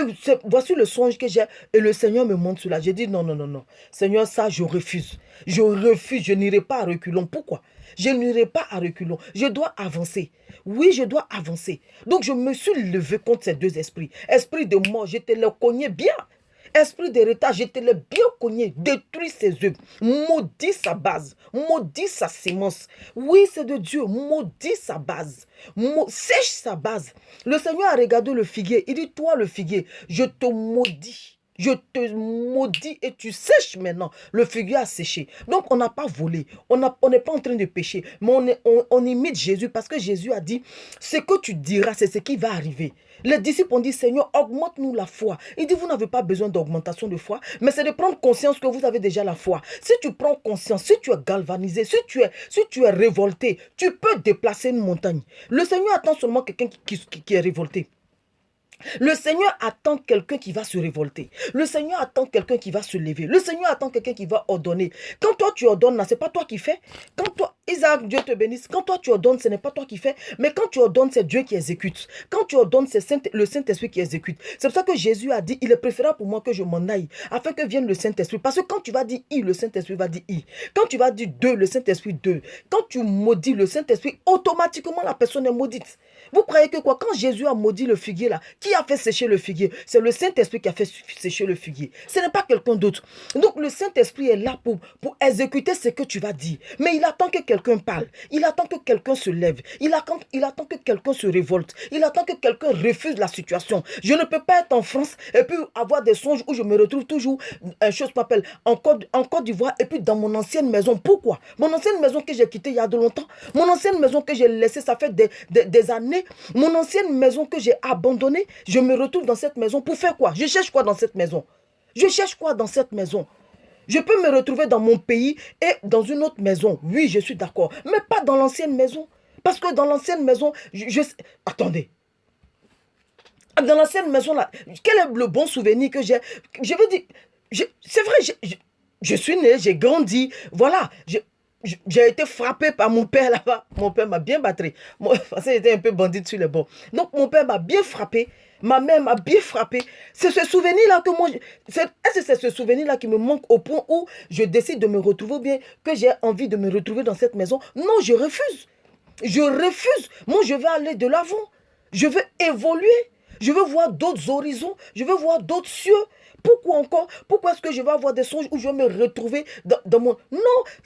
voici le songe que j'ai. Et le Seigneur me montre cela. J'ai dit non, non, non, non. Seigneur, ça, je refuse. Je refuse. Je n'irai pas à reculons. Pourquoi? Je n'irai pas à reculons. Je dois avancer. Oui, je dois avancer. Donc, je me suis levé contre ces deux esprits. Esprit de mort, je te le cognais bien. Esprit d'héritage, je te l'ai bien cogné. Détruis ses œuvres. Maudis sa base. Maudis sa sémence. Oui, c'est de Dieu. Maudis sa base. Sèche sa base. Le Seigneur a regardé le figuier. Il dit, toi le figuier, je te maudis. Je te maudis et tu sèches maintenant. Le figuier a séché. Donc, on n'a pas volé. On n'est pas en train de pécher. Mais on imite Jésus parce que Jésus a dit, ce que tu diras, c'est ce qui va arriver. Les disciples ont dit, Seigneur, augmente-nous la foi. Il dit, vous n'avez pas besoin d'augmentation de foi, mais c'est de prendre conscience que vous avez déjà la foi. Si tu prends conscience, si tu es galvanisé, si tu es révolté, tu peux déplacer une montagne. Le Seigneur attend seulement quelqu'un qui est révolté. Le Seigneur attend quelqu'un qui va se révolter. Le Seigneur attend quelqu'un qui va se lever. Le Seigneur attend quelqu'un qui va ordonner. Quand toi tu ordonnes, ce n'est pas toi qui fais. Quand toi, Isaac, Dieu te bénisse. Quand toi tu ordonnes, ce n'est pas toi qui fais. Mais quand tu ordonnes, c'est Dieu qui exécute. Quand tu ordonnes, c'est le Saint-Esprit qui exécute. C'est pour ça que Jésus a dit, il est préférable pour moi que je m'en aille, afin que vienne le Saint-Esprit. Parce que quand tu vas dire I, le Saint-Esprit va dire I. Quand tu vas dire 2, le Saint-Esprit 2. Quand tu maudis le Saint-Esprit, automatiquement la personne est maudite. Vous croyez que quoi? Quand Jésus a maudit le figuier là, qui a fait sécher le figuier? C'est le Saint-Esprit qui a fait sécher le figuier. Ce n'est pas quelqu'un d'autre. Donc le Saint-Esprit est là pour exécuter ce que tu vas dire. Mais il attend que quelqu'un parle. Il attend que quelqu'un se lève. Il attend que quelqu'un se révolte. Il attend que quelqu'un refuse la situation. Je ne peux pas être en France et puis avoir des songes où je me retrouve toujours, chose m'appelle, en Côte d'Ivoire et puis dans mon ancienne maison. Pourquoi? Mon ancienne maison que j'ai quittée il y a de longtemps. Mon ancienne maison que j'ai laissée, ça fait des années. Mon ancienne maison que j'ai abandonnée, je me retrouve dans cette maison pour faire quoi? Je cherche quoi dans cette maison? Je cherche quoi dans cette maison? Je peux me retrouver dans mon pays et dans une autre maison. Oui, je suis d'accord. Mais pas dans l'ancienne maison. Parce que dans l'ancienne maison, attendez. Dans l'ancienne maison, là, quel est le bon souvenir que j'ai? Je veux dire, c'est vrai, je suis né, j'ai grandi. Voilà, j'ai été frappé par mon père là-bas. Mon père m'a bien battu. Parce qu'il était un peu bandit sur les bords. Donc, mon père m'a bien frappé. Ma mère m'a bien frappé. C'est ce souvenir-là que moi... Est-ce que c'est ce souvenir-là qui me manque au point où je décide de me retrouver ou bien que j'ai envie de me retrouver dans cette maison? Non, je refuse. Je refuse. Moi, je veux aller de l'avant. Je veux évoluer. Je veux voir d'autres horizons. Je veux voir d'autres cieux. Pourquoi encore? Pourquoi est-ce que je vais avoir des songes où je vais me retrouver dans mon... Non,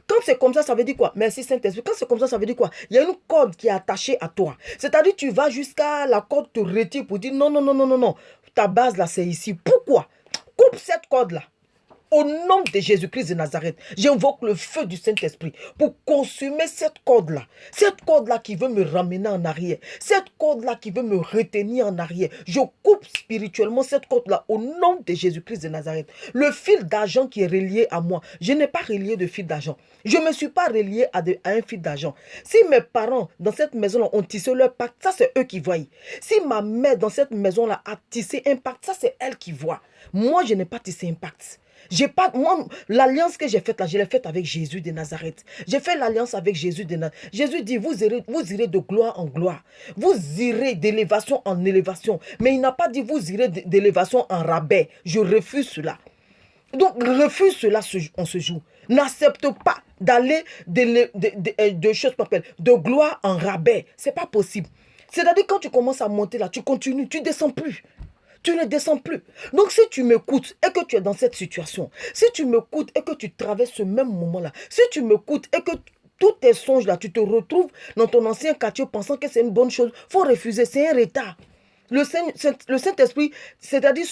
quand c'est comme ça veut dire quoi? Merci Saint-Esprit. Quand c'est comme ça veut dire quoi? Il y a une corde qui est attachée à toi. C'est-à-dire tu vas jusqu'à la corde te retire pour dire non, non, non, non, non, non. Ta base là, c'est ici. Pourquoi? Coupe cette corde-là. Au nom de Jésus-Christ de Nazareth, j'invoque le feu du Saint-Esprit pour consumer cette corde-là. Cette corde-là qui veut me ramener en arrière. Cette corde-là qui veut me retenir en arrière. Je coupe spirituellement cette corde-là au nom de Jésus-Christ de Nazareth. Le fil d'argent qui est relié à moi, je n'ai pas relié de fil d'argent. Je ne me suis pas relié à un fil d'argent. Si mes parents dans cette maison-là ont tissé leur pacte, ça c'est eux qui voient. Si ma mère dans cette maison-là a tissé un pacte, ça c'est elle qui voit. Moi, je n'ai pas tissé un pacte. Moi, l'alliance que j'ai faite là, je l'ai faite avec Jésus de Nazareth. J'ai fait l'alliance avec Jésus de Nazareth. Jésus dit, vous irez de gloire en gloire. Vous irez d'élévation en élévation. Mais il n'a pas dit, vous irez d'élévation en rabais. Je refuse cela. Donc, refuse cela en ce jour. N'accepte pas d'aller de gloire en rabais. Ce n'est pas possible. C'est-à-dire, quand tu commences à monter là, tu continues, tu ne descends plus. Tu ne descends plus. Donc, si tu m'écoutes et que tu es dans cette situation, si tu m'écoutes et que tu traverses ce même moment-là, si tu m'écoutes et que tous tes songes là, tu te retrouves dans ton ancien quartier pensant que c'est une bonne chose, il faut refuser, c'est un retard. Le Saint-Esprit, c'est-à-dire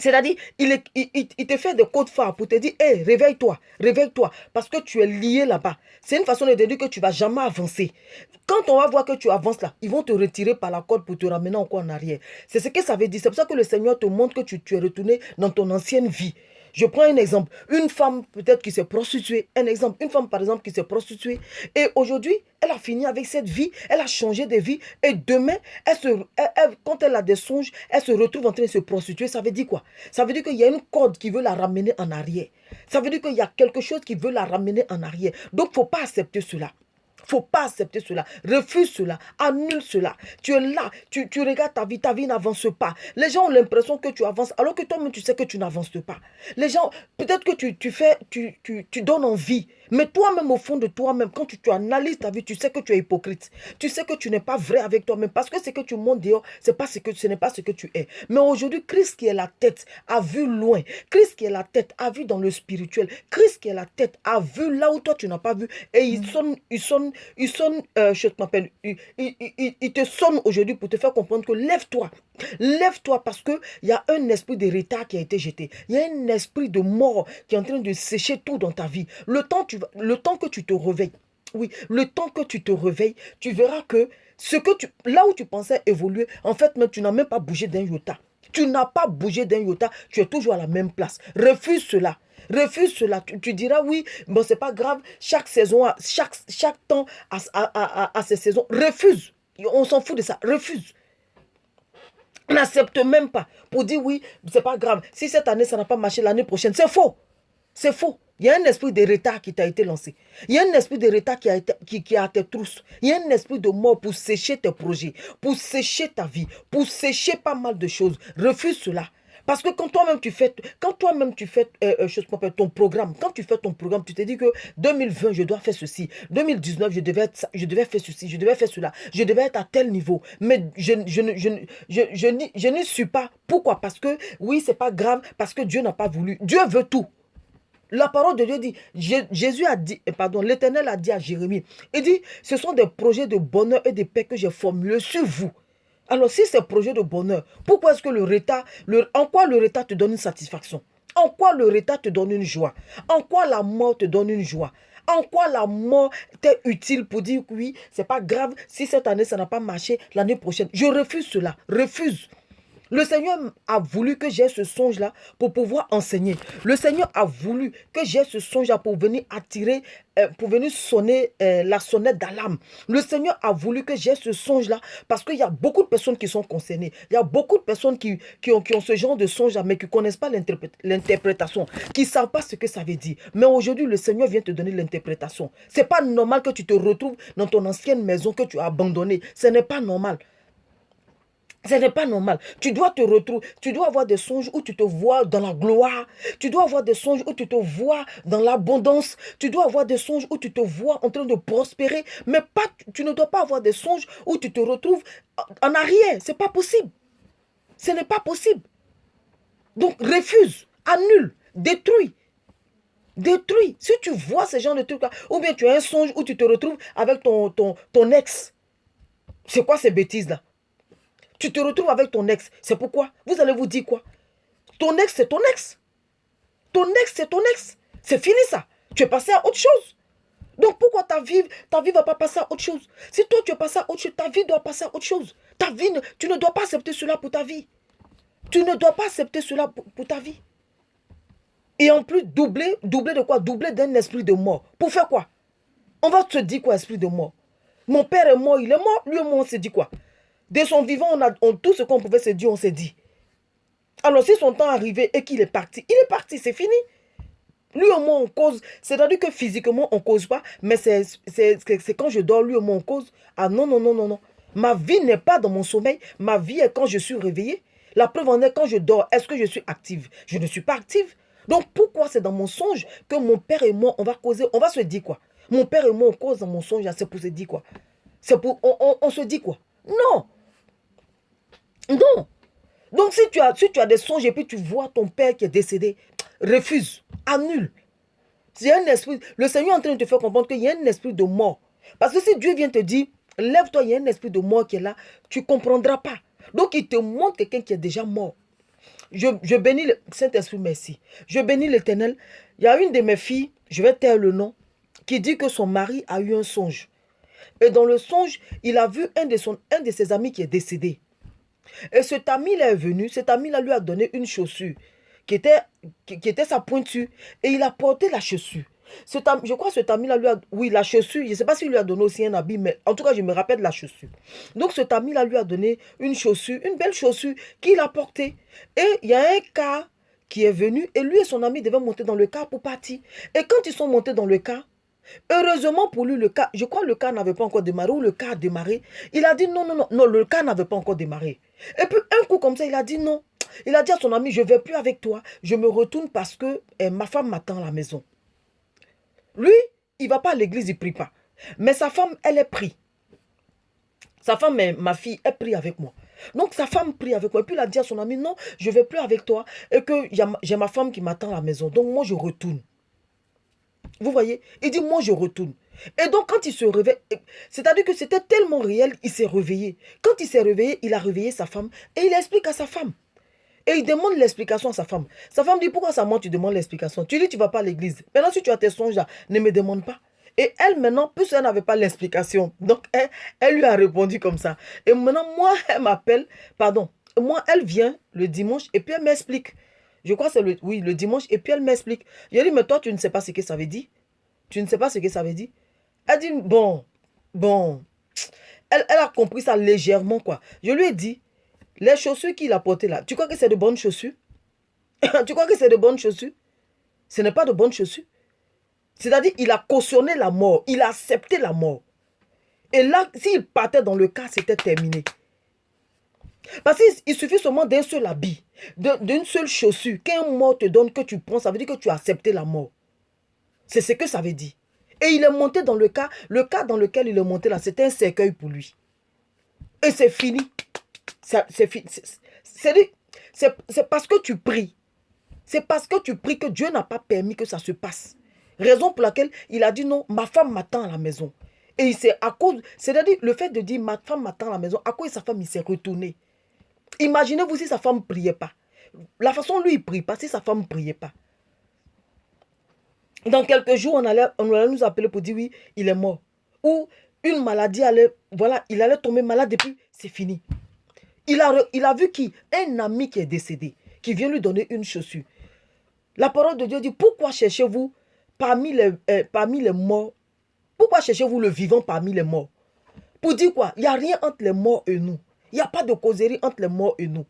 C'est-à-dire, il te fait des codes phares pour te dire, hé, réveille-toi, réveille-toi, parce que tu es lié là-bas. C'est une façon de te dire que tu ne vas jamais avancer. Quand on va voir que tu avances là, ils vont te retirer par la corde pour te ramener encore en arrière. C'est ce que ça veut dire. C'est pour ça que le Seigneur te montre que tu es retourné dans ton ancienne vie. Je prends un exemple. Une femme peut-être qui s'est prostituée. Un exemple. Une femme par exemple qui s'est prostituée. Et aujourd'hui, elle a fini avec cette vie. Elle a changé de vie. Et demain, quand elle a des songes, elle se retrouve en train de se prostituer. Ça veut dire quoi? Ça veut dire qu'il y a une corde qui veut la ramener en arrière. Ça veut dire qu'il y a quelque chose qui veut la ramener en arrière. Donc, il ne faut pas accepter cela. Il ne faut pas accepter cela. Refuse cela. Annule cela. Tu es là. Tu regardes ta vie. Ta vie n'avance pas. Les gens ont l'impression que tu avances alors que toi-même, tu sais que tu n'avances pas. Les gens, peut-être que tu donnes envie. Mais toi-même, au fond de toi-même, quand tu analyses ta vie, tu sais que tu es hypocrite. Tu sais que tu n'es pas vrai avec toi-même. Parce que ce que tu montres dehors, ce n'est pas ce que tu es. Mais aujourd'hui, Christ qui est la tête a vu loin. Christ qui est la tête a vu dans le spirituel. Christ qui est la tête a vu là où toi tu n'as pas vu. Et il te sonne aujourd'hui pour te faire comprendre que lève-toi. Lève-toi parce qu'il y a un esprit de retard qui a été jeté. Il y a un esprit de mort qui est en train de sécher tout dans ta vie. Le temps que tu te réveilles, oui, le temps que tu te réveilles, tu verras que là où tu pensais évoluer, en fait, tu n'as même pas bougé d'un iota. Tu n'as pas bougé d'un iota, tu es toujours à la même place. Refuse cela. Refuse cela. Tu diras oui, bon, c'est pas grave. Chaque saison, chaque temps a ses saisons. Refuse. On s'en fout de ça. Refuse. N'accepte même pas pour dire oui, c'est pas grave. Si cette année, ça n'a pas marché l'année prochaine, c'est faux. C'est faux. Il y a un esprit de retard qui t'a été lancé. Il y a un esprit de retard qui a tes trousses. Il y a un esprit de mort pour sécher tes projets, pour sécher ta vie, pour sécher pas mal de choses. Refuse cela. Parce que quand toi-même tu fais ton programme, quand tu fais ton programme, tu te dis que 2020, je dois faire ceci. 2019, je devais faire ceci, je devais faire cela. Je devais être à tel niveau. Mais je n'y suis pas. Pourquoi? Parce que oui, c'est pas grave, parce que Dieu n'a pas voulu. Dieu veut tout. La parole de Dieu dit, Jésus a dit, l'Éternel a dit à Jérémie, il dit, ce sont des projets de bonheur et de paix que j'ai formulés sur vous. Alors, si c'est projet de bonheur, pourquoi est-ce que en quoi le retard te donne une satisfaction? En quoi le retard te donne une joie? En quoi la mort te donne une joie? En quoi la mort t'est utile pour dire oui, c'est pas grave, si cette année ça n'a pas marché, l'année prochaine. Je refuse cela, refuse. Le Seigneur a voulu que j'ai ce songe-là pour pouvoir enseigner. Le Seigneur a voulu que j'ai ce songe-là pour venir attirer, pour venir sonner la sonnette d'alarme. Le Seigneur a voulu que j'ai ce songe-là parce qu'il y a beaucoup de personnes qui sont concernées. Il y a beaucoup de personnes qui ont ce genre de songe-là, mais qui ne connaissent pas l'interprétation, qui ne savent pas ce que ça veut dire. Mais aujourd'hui, le Seigneur vient te donner l'interprétation. Ce n'est pas normal que tu te retrouves dans ton ancienne maison que tu as abandonnée. Ce n'est pas normal. Ce n'est pas normal. Tu dois te retrouver, tu dois avoir des songes où tu te vois dans la gloire. Tu dois avoir des songes où tu te vois dans l'abondance. Tu dois avoir des songes où tu te vois en train de prospérer. Mais tu ne dois pas avoir des songes où tu te retrouves en arrière. Ce n'est pas possible. Ce n'est pas possible. Donc refuse, annule, détruis. Détruis. Si tu vois ce genre de trucs-là, ou bien tu as un songe où tu te retrouves avec ton ex. C'est quoi ces bêtises-là? Tu te retrouves avec ton ex. C'est pourquoi? Vous allez vous dire quoi? Ton ex, c'est ton ex. Ton ex, c'est ton ex. C'est fini ça. Tu es passé à autre chose. Donc pourquoi ta vie ne va pas passer à autre chose? Si toi tu es passé à autre chose, ta vie doit passer à autre chose. Tu ne dois pas accepter cela pour ta vie. Tu ne dois pas accepter cela pour ta vie. Et en plus, doubler de quoi? Doubler d'un esprit de mort. Pour faire quoi? On va te dire quoi, esprit de mort? Mon père est mort, il est mort. Lui et moi, on s'est dit quoi? De son vivant, tout ce qu'on pouvait se dire, on s'est dit. Alors, si son temps est arrivé et qu'il est parti, il est parti, c'est fini. Lui au moins, on cause. C'est-à-dire que physiquement, on ne cause pas, mais c'est quand je dors, lui au moins, on cause. Ah non, non, non, non, non. Ma vie n'est pas dans mon sommeil. Ma vie est quand je suis réveillée. La preuve en est quand je dors. Est-ce que je suis active? Je ne suis pas active. Donc, pourquoi c'est dans mon songe que mon père et moi, on va causer? On va se dire quoi? Mon père et moi, on cause dans mon songe, c'est pour se dire quoi? On se dit quoi? Non. Non. Donc, si tu as des songes et puis tu vois ton père qui est décédé, refuse, annule. Il y a un esprit, le Seigneur est en train de te faire comprendre qu'il y a un esprit de mort. Parce que si Dieu vient te dire, lève-toi, il y a un esprit de mort qui est là, tu ne comprendras pas. Donc, il te montre quelqu'un qui est déjà mort. je bénis le Saint-Esprit, merci. Je bénis l'Éternel. Il y a une de mes filles, je vais taire le nom, qui dit que son mari a eu un songe. Et dans le songe, il a vu un de ses amis qui est décédé. Et cet ami-là est venu, cet ami-là lui a donné une chaussure qui était sa pointure. Et il a porté la chaussure. Je crois que cet ami-là lui a... Oui, la chaussure, je ne sais pas s'il lui a donné aussi un habit, mais en tout cas, je me rappelle de la chaussure. Donc, cet ami-là lui a donné une chaussure, une belle chaussure qu'il a portée. Et il y a un car qui est venu et lui et son ami devaient monter dans le car pour partir. Et quand ils sont montés dans le car, heureusement pour lui, le car, je crois que le car n'avait pas encore démarré ou le car a démarré. Il a dit non, non, non, non, le car n'avait pas encore démarré. Et puis un coup comme ça, il a dit non. Il a dit à son ami, je ne vais plus avec toi, je me retourne parce que ma femme m'attend à la maison. Lui, il ne va pas à l'église, il ne prie pas. Mais sa femme, elle est prie. Sa femme, ma fille, est prie avec moi. Donc sa femme prie avec moi. Et puis il a dit à son ami, non, je ne vais plus avec toi. Et que j'ai ma femme qui m'attend à la maison. Donc moi, je retourne. Vous voyez? Il dit, moi, je retourne. Et donc, quand il se réveille, c'est-à-dire que c'était tellement réel, il s'est réveillé. Quand il s'est réveillé, il a réveillé sa femme et il explique à sa femme. Et il demande l'explication à sa femme. Sa femme dit, pourquoi ça moi tu demandes l'explication? Tu dis, tu ne vas pas à l'église. Maintenant, si tu as tes songes là, ne me demande pas. Et elle, maintenant, plus elle n'avait pas l'explication. Donc, elle lui a répondu comme ça. Et maintenant, moi, elle m'appelle, pardon, moi, elle vient le dimanche et puis elle m'explique. Je crois que c'est le dimanche et puis elle m'explique. Je lui ai dit, mais toi, tu ne sais pas ce que ça veut dire? Tu ne sais pas ce que ça veut dire? Elle dit, bon. Elle a compris ça légèrement, quoi. Je lui ai dit, les chaussures qu'il a portées là, tu crois que c'est de bonnes chaussures? Tu crois que c'est de bonnes chaussures? Ce n'est pas de bonnes chaussures. C'est-à-dire, il a cautionné la mort. Il a accepté la mort. Et là, s'il partait dans le cas, c'était terminé. Parce qu'il suffit seulement d'un seul habit, d'une seule chaussure, qu'un mort te donne, que tu prends, ça veut dire que tu as accepté la mort. C'est ce que ça veut dire. Et il est monté dans le cas dans lequel il est monté là, c'était un cercueil pour lui. Et c'est fini. C'est fini. C'est parce que tu pries. C'est parce que tu pries que Dieu n'a pas permis que ça se passe. Raison pour laquelle il a dit non, ma femme m'attend à la maison. Et c'est à cause, c'est-à-dire le fait de dire ma femme m'attend à la maison, à cause de sa femme, il s'est retourné. Imaginez-vous si sa femme ne priait pas. La façon lui, il ne prie pas, si sa femme ne priait pas. Dans quelques jours, on allait nous appeler pour dire oui, il est mort. Ou une maladie allait, voilà, il allait tomber malade et puis c'est fini. Il a vu qui? Un ami qui est décédé, qui vient lui donner une chaussure. La parole de Dieu dit, pourquoi cherchez-vous parmi les morts? Pourquoi cherchez-vous le vivant parmi les morts? Pour dire quoi? Il n'y a rien entre les morts et nous. Il n'y a pas de causerie entre les morts et nous.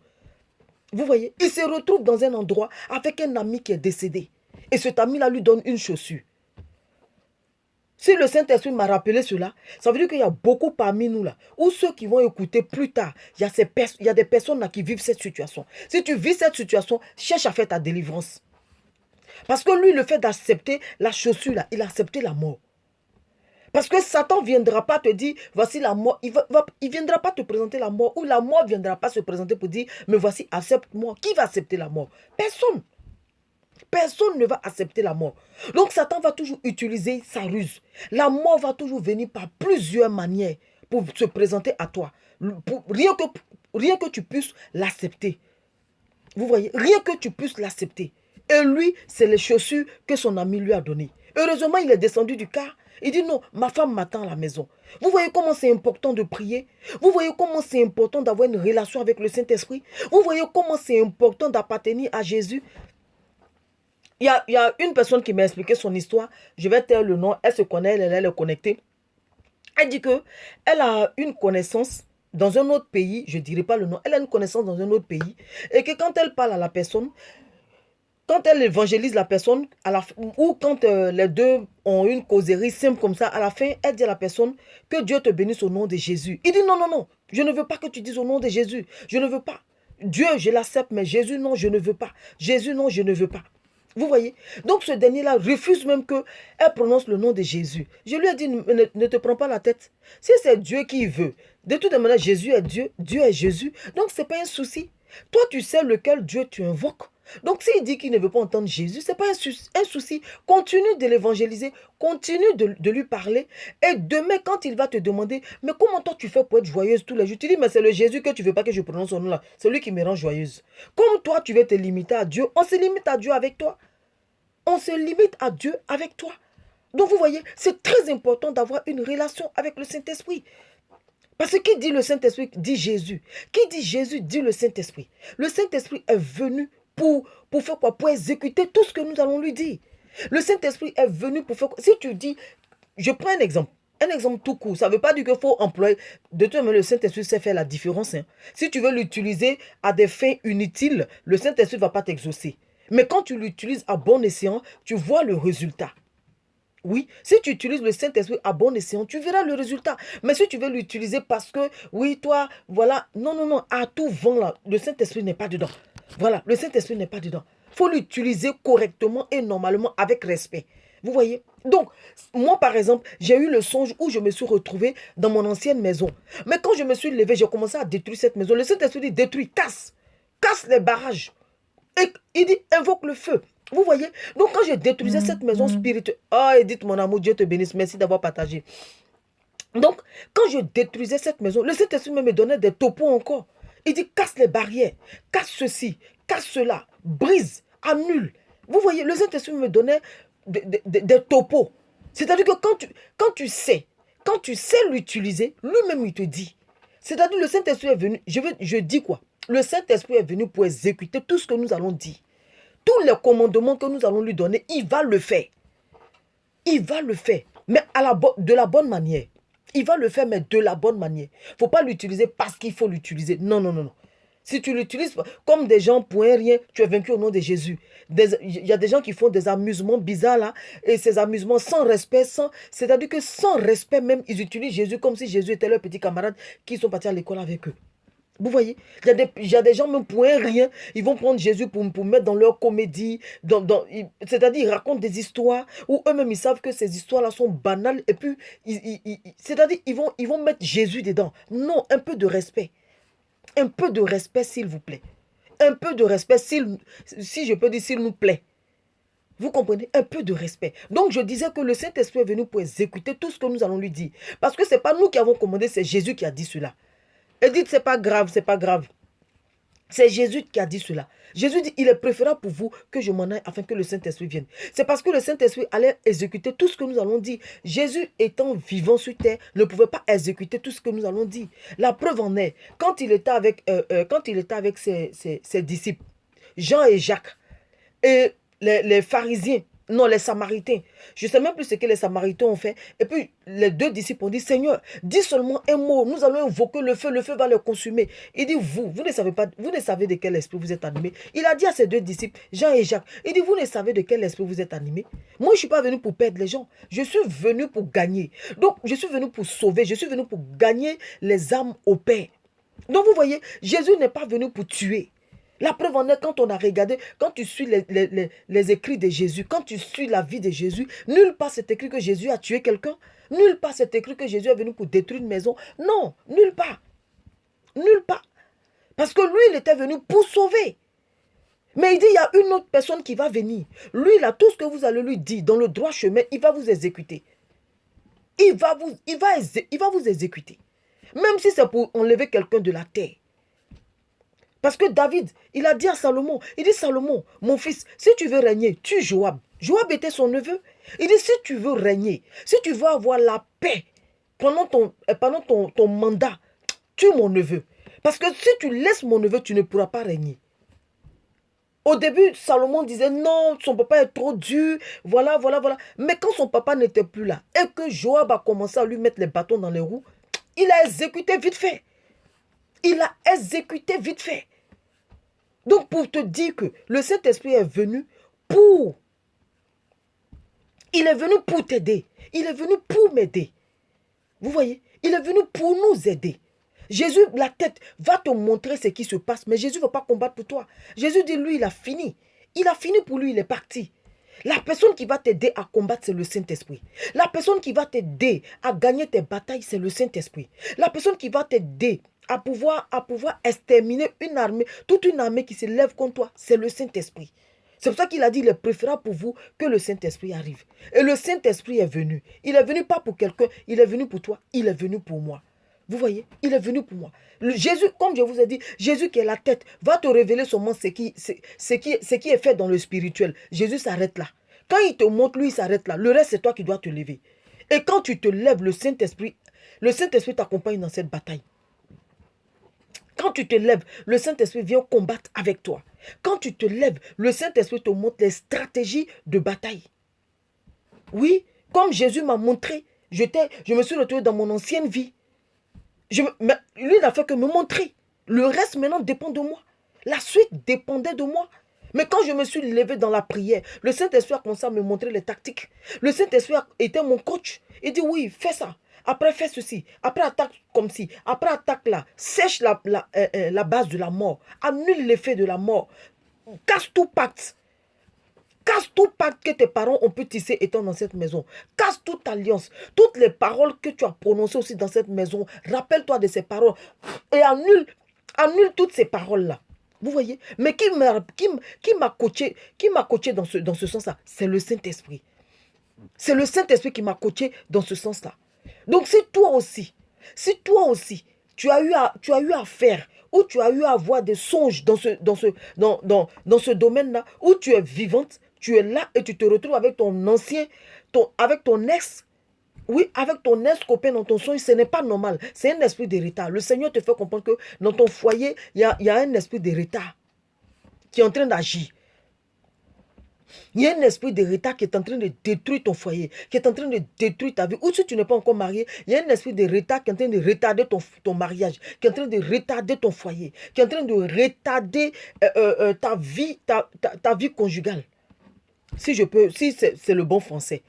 Vous voyez? Il se retrouve dans un endroit avec un ami qui est décédé. Et cet ami-là lui donne une chaussure. Si le Saint-Esprit m'a rappelé cela, ça veut dire qu'il y a beaucoup parmi nous là, ou ceux qui vont écouter plus tard, il y a des personnes là qui vivent cette situation. Si tu vis cette situation, cherche à faire ta délivrance. Parce que lui, le fait d'accepter la chaussure là, il a accepté la mort. Parce que Satan ne viendra pas te dire, voici la mort. Il ne viendra pas te présenter la mort, ou la mort ne viendra pas se présenter pour dire, mais voici, accepte-moi. Qui va accepter la mort? Personne. Personne ne va accepter la mort. Donc Satan va toujours utiliser sa ruse. La mort va toujours venir par plusieurs manières pour se présenter à toi. Rien que tu puisses l'accepter. Vous voyez, rien que tu puisses l'accepter. Et lui, c'est les chaussures que son ami lui a données. Heureusement, il est descendu du car. Il dit non, ma femme m'attend à la maison. Vous voyez comment c'est important de prier? Vous voyez comment c'est important d'avoir une relation avec le Saint-Esprit? Vous voyez comment c'est important d'appartenir à Jésus? Il y a une personne qui m'a expliqué son histoire. Je vais taire le nom. Elle se connaît, elle est connectée. Elle dit que elle a une connaissance dans un autre pays. Je ne dirai pas le nom. Elle a une connaissance dans un autre pays. Et que quand elle parle à la personne, quand elle évangélise la personne, ou quand les deux ont une causerie simple comme ça, à la fin, elle dit à la personne que Dieu te bénisse au nom de Jésus. Il dit non, non, non. Je ne veux pas que tu dises au nom de Jésus. Je ne veux pas. Dieu, je l'accepte, mais Jésus, non, je ne veux pas. Jésus, non, je ne veux pas. Vous voyez? Donc ce dernier-là refuse même qu'elle prononce le nom de Jésus. Je lui ai dit, ne te prends pas la tête. Si c'est Dieu qui veut, de toute manière, Jésus est Dieu, Dieu est Jésus. Donc ce n'est pas un souci. Toi, tu sais lequel Dieu tu invoques. Donc, s'il dit qu'il ne veut pas entendre Jésus, ce n'est pas un souci. Continue de l'évangéliser, continue de lui parler. Et demain, quand il va te demander, mais comment toi tu fais pour être joyeuse tous les jours? Tu dis, mais c'est le Jésus que tu ne veux pas que je prononce son nom là. C'est lui qui me rend joyeuse. Comme toi, tu veux te limiter à Dieu, on se limite à Dieu avec toi. On se limite à Dieu avec toi. Donc, vous voyez, c'est très important d'avoir une relation avec le Saint-Esprit. Parce que qui dit le Saint-Esprit dit Jésus. Qui dit Jésus dit le Saint-Esprit. Le Saint-Esprit est venu pour faire quoi? Pour exécuter tout ce que nous allons lui dire. Le Saint-Esprit est venu pour faire quoi? Si tu dis, je prends un exemple tout court, ça ne veut pas dire qu'il faut employer, de toute manière le Saint-Esprit sait faire la différence. Hein. Si tu veux l'utiliser à des fins inutiles, le Saint-Esprit ne va pas t'exaucer. Mais quand tu l'utilises à bon escient, tu vois le résultat. Oui, si tu utilises le Saint-Esprit à bon escient, tu verras le résultat. Mais si tu veux l'utiliser parce que, oui, toi, voilà, non, à tout vent là, le Saint-Esprit n'est pas dedans. Voilà, le Saint-Esprit n'est pas dedans. Il faut l'utiliser correctement et normalement avec respect. Vous voyez? Donc, moi, par exemple, j'ai eu le songe où je me suis retrouvée dans mon ancienne maison. Mais quand je me suis levée, j'ai commencé à détruire cette maison. Le Saint-Esprit dit, détruis, casse les barrages. Et il dit, invoque le feu. Vous voyez? Donc, quand je détruisais cette maison spirituelle, oh, Edith, mon amour, Dieu te bénisse, merci d'avoir partagé. Donc, quand je détruisais cette maison, le Saint-Esprit me donnait des topos encore. Il dit, casse les barrières, casse ceci, casse cela, brise, annule. Vous voyez, le Saint-Esprit me donnait des topos. C'est-à-dire que quand tu sais l'utiliser, lui-même, il te dit. C'est-à-dire, le Saint-Esprit est venu, je dis quoi? Le Saint-Esprit est venu pour exécuter tout ce que nous allons dire. Tous les commandements que nous allons lui donner, il va le faire. Il va le faire, mais de la bonne manière. Il va le faire, mais de la bonne manière. Il ne faut pas l'utiliser parce qu'il faut l'utiliser. Non. Si tu l'utilises comme des gens pour un rien, tu es vaincu au nom de Jésus. Il y a des gens qui font des amusements bizarres là, et ces amusements sans respect, c'est-à-dire que sans respect même, ils utilisent Jésus comme si Jésus était leur petit camarade qui sont partis à l'école avec eux. Vous voyez, il y a des gens, même pour un rien, ils vont prendre Jésus pour mettre dans leur comédie. C'est-à-dire, ils racontent des histoires où eux-mêmes, ils savent que ces histoires-là sont banales. Et puis, c'est-à-dire, ils vont mettre Jésus dedans. Non, un peu de respect. Un peu de respect, s'il vous plaît. Un peu de respect, si je peux dire, s'il nous plaît. Vous comprenez? Un peu de respect. Donc, je disais que le Saint-Esprit est venu pour exécuter tout ce que nous allons lui dire. Parce que ce n'est pas nous qui avons commandé, c'est Jésus qui a dit cela. Et dites, c'est pas grave, c'est pas grave. C'est Jésus qui a dit cela. Jésus dit, il est préférable pour vous que je m'en aille afin que le Saint-Esprit vienne. C'est parce que le Saint-Esprit allait exécuter tout ce que nous allons dire. Jésus, étant vivant sur terre, ne pouvait pas exécuter tout ce que nous allons dire. La preuve en est, quand il était avec ses disciples, Jean et Jacques, et les pharisiens, non, les Samaritains. Je ne sais même plus ce que les Samaritains ont fait. Et puis, les deux disciples ont dit, Seigneur, dis seulement un mot. Nous allons invoquer le feu va le consumer. Il dit, vous ne savez de quel esprit vous êtes animés. Il a dit à ses deux disciples, Jean et Jacques, il dit, vous ne savez de quel esprit vous êtes animés. Moi, je ne suis pas venu pour perdre les gens. Je suis venu pour gagner. Donc, je suis venu pour sauver. Je suis venu pour gagner les âmes au Père. Donc, vous voyez, Jésus n'est pas venu pour tuer. La preuve en est quand on a regardé, quand tu suis les écrits de Jésus, quand tu suis la vie de Jésus, nulle part c'est écrit que Jésus a tué quelqu'un. Nulle part c'est écrit que Jésus est venu pour détruire une maison. Non, nulle part. Nulle part. Parce que lui, il était venu pour sauver. Mais il dit, il y a une autre personne qui va venir. Lui, là, tout ce que vous allez lui dire dans le droit chemin, il va vous exécuter. Il va vous exécuter. Même si c'est pour enlever quelqu'un de la terre. Parce que David, il a dit à Salomon, il dit, Salomon, mon fils, si tu veux régner, tue Joab. Joab était son neveu. Il dit, si tu veux régner, si tu veux avoir la paix pendant ton mandat, tue mon neveu. Parce que si tu laisses mon neveu, tu ne pourras pas régner. Au début, Salomon disait, non, son papa est trop dur, voilà. Mais quand son papa n'était plus là, et que Joab a commencé à lui mettre les bâtons dans les roues, il a exécuté vite fait. Donc, pour te dire que le Saint-Esprit est venu pour... Il est venu pour t'aider. Il est venu pour m'aider. Vous voyez? Il est venu pour nous aider. Jésus, la tête, va te montrer ce qui se passe. Mais Jésus ne va pas combattre pour toi. Jésus dit, lui, il a fini. Il a fini pour lui, il est parti. La personne qui va t'aider à combattre, c'est le Saint-Esprit. La personne qui va t'aider à gagner tes batailles, c'est le Saint-Esprit. La personne qui va t'aider à pouvoir exterminer une armée, toute une armée qui se lève contre toi, c'est le Saint-Esprit. C'est pour ça qu'il a dit, il est préférable pour vous que le Saint-Esprit arrive. Et le Saint-Esprit est venu. Il est venu pas pour quelqu'un, il est venu pour toi, il est venu pour moi. Vous voyez, il est venu pour moi. Jésus, comme je vous ai dit, Jésus qui est la tête, va te révéler seulement ce qui est fait dans le spirituel. Jésus s'arrête là. Quand il te montre, lui, il s'arrête là. Le reste, c'est toi qui dois te lever. Et quand tu te lèves, le Saint-Esprit t'accompagne dans cette bataille. Quand tu te lèves, le Saint-Esprit vient combattre avec toi. Quand tu te lèves, le Saint-Esprit te montre les stratégies de bataille. Oui, comme Jésus m'a montré, je me suis retrouvé dans mon ancienne vie. Mais lui n'a fait que me montrer. Le reste maintenant dépend de moi. La suite dépendait de moi. Mais quand je me suis levé dans la prière, le Saint-Esprit a commencé à me montrer les tactiques. Le Saint-Esprit était mon coach. Il dit oui, fais ça. Après, fais ceci. Après, attaque comme ci. Après, attaque là. Sèche la base de la mort. Annule l'effet de la mort. Casse tout pacte. Casse tout pacte que tes parents ont pu tisser étant dans cette maison. Casse toute alliance. Toutes les paroles que tu as prononcées aussi dans cette maison. Rappelle-toi de ces paroles. Et annule toutes ces paroles-là. Vous voyez? Mais qui m'a coaché dans ce sens-là? C'est le Saint-Esprit. C'est le Saint-Esprit qui m'a coaché dans ce sens-là. Donc si toi aussi, tu as eu à faire, ou tu as eu à avoir des songes dans ce domaine-là, où tu es vivante, tu es là et tu te retrouves avec avec ton ex, oui, avec ton ex-copain dans ton songe, ce n'est pas normal. C'est un esprit d'héritage. Le Seigneur te fait comprendre que dans ton foyer, il y a un esprit d'héritage qui est en train d'agir. Il y a un esprit d'héritage qui est en train de détruire ton foyer, qui est en train de détruire ta vie. Ou si tu n'es pas encore marié, il y a un esprit d'héritage qui est en train de retarder ton mariage, qui est en train de retarder ton foyer, qui est en train de retarder ta vie conjugale. Si c'est le bon français.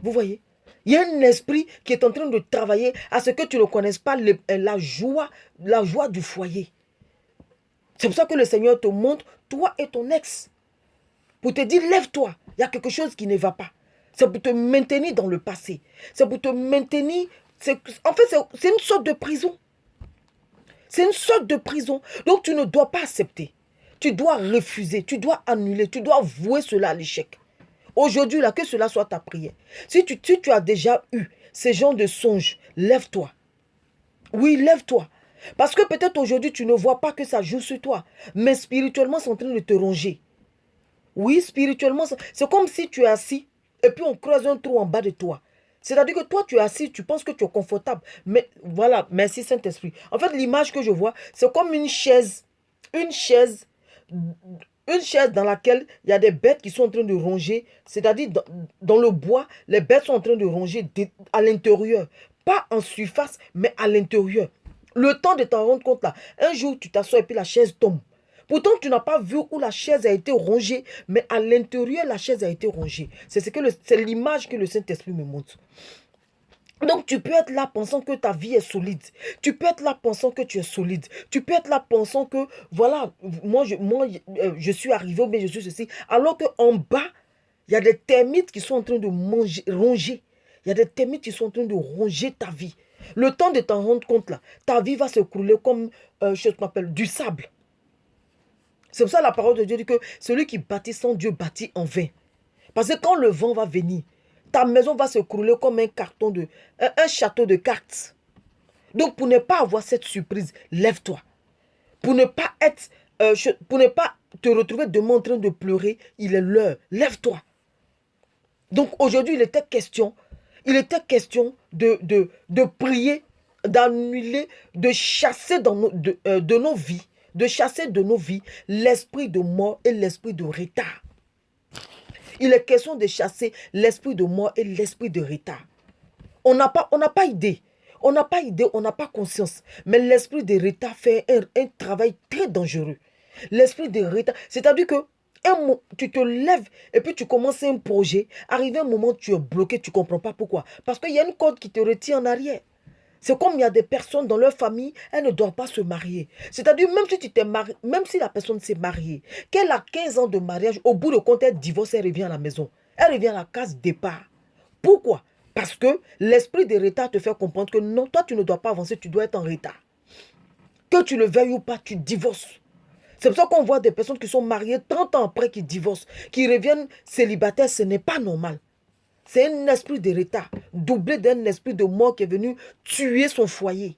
Vous voyez? Il y a un esprit qui est en train de travailler à ce que tu ne connaisses pas la joie du foyer. C'est pour ça que le Seigneur te montre, toi et ton ex. Pour te dire, lève-toi, il y a quelque chose qui ne va pas. C'est pour te maintenir dans le passé. C'est pour te maintenir... En fait, c'est une sorte de prison. C'est une sorte de prison. Donc, tu ne dois pas accepter. Tu dois refuser, tu dois annuler, tu dois vouer cela à l'échec. Aujourd'hui, là, que cela soit ta prière. Si tu as déjà eu ces genres de songes, lève-toi. Oui, lève-toi. Parce que peut-être aujourd'hui, tu ne vois pas que ça joue sur toi. Mais spirituellement, c'est en train de te ronger. Oui, spirituellement, c'est comme si tu es assis et puis on creuse un trou en bas de toi. C'est-à-dire que toi, tu es assis, tu penses que tu es confortable. Mais voilà, merci Saint-Esprit. En fait, l'image que je vois, c'est comme une chaise. Une chaise dans laquelle il y a des bêtes qui sont en train de ronger. C'est-à-dire, dans le bois, les bêtes sont en train de ronger à l'intérieur. Pas en surface, mais à l'intérieur. Le temps de t'en rendre compte là, un jour, tu t'assois et puis la chaise tombe. Pourtant, tu n'as pas vu où la chaise a été rongée, mais à l'intérieur, la chaise a été rongée. C'est l'image que le Saint-Esprit me montre. Donc, tu peux être là pensant que ta vie est solide. Tu peux être là pensant que tu es solide. Tu peux être là pensant que, voilà, moi je suis arrivé, mais je suis ceci. Alors qu'en bas, il y a des termites qui sont en train de ronger. Il y a des termites qui sont en train de ronger ta vie. Le temps de t'en rendre compte, là, ta vie va se couler comme, je m'appelle, du sable. C'est pour ça que la parole de Dieu dit que celui qui bâtit sans Dieu bâtit en vain. Parce que quand le vent va venir, ta maison va se crouler comme un château de cartes. Donc pour ne pas avoir cette surprise, lève-toi. Pour ne pas te retrouver demain en train de pleurer, il est l'heure. Lève-toi. Donc aujourd'hui, il était question de prier, d'annuler, de chasser de nos vies. De chasser de nos vies l'esprit de mort et l'esprit de retard. Il est question de chasser l'esprit de mort et l'esprit de retard. On n'a pas idée. On n'a pas idée, on n'a pas conscience. Mais l'esprit de retard fait un travail très dangereux. L'esprit de retard, c'est-à-dire que tu te lèves et puis tu commences un projet. Arrivé un moment, tu es bloqué, tu ne comprends pas pourquoi. Parce qu'il y a une corde qui te retient en arrière. C'est comme il y a des personnes dans leur famille, elles ne doivent pas se marier. C'est-à-dire, même si tu t'es marié, même si la personne s'est mariée, qu'elle a 15 ans de mariage, au bout de compte, elle divorce, elle revient à la maison. Elle revient à la case départ. Pourquoi? Parce que l'esprit de retard te fait comprendre que non, toi, tu ne dois pas avancer, tu dois être en retard. Que tu le veuilles ou pas, tu divorces. C'est pour ça qu'on voit des personnes qui sont mariées 30 ans après qui divorcent, qui reviennent célibataires. Ce n'est pas normal. C'est un esprit de retard, doublé d'un esprit de mort qui est venu tuer son foyer.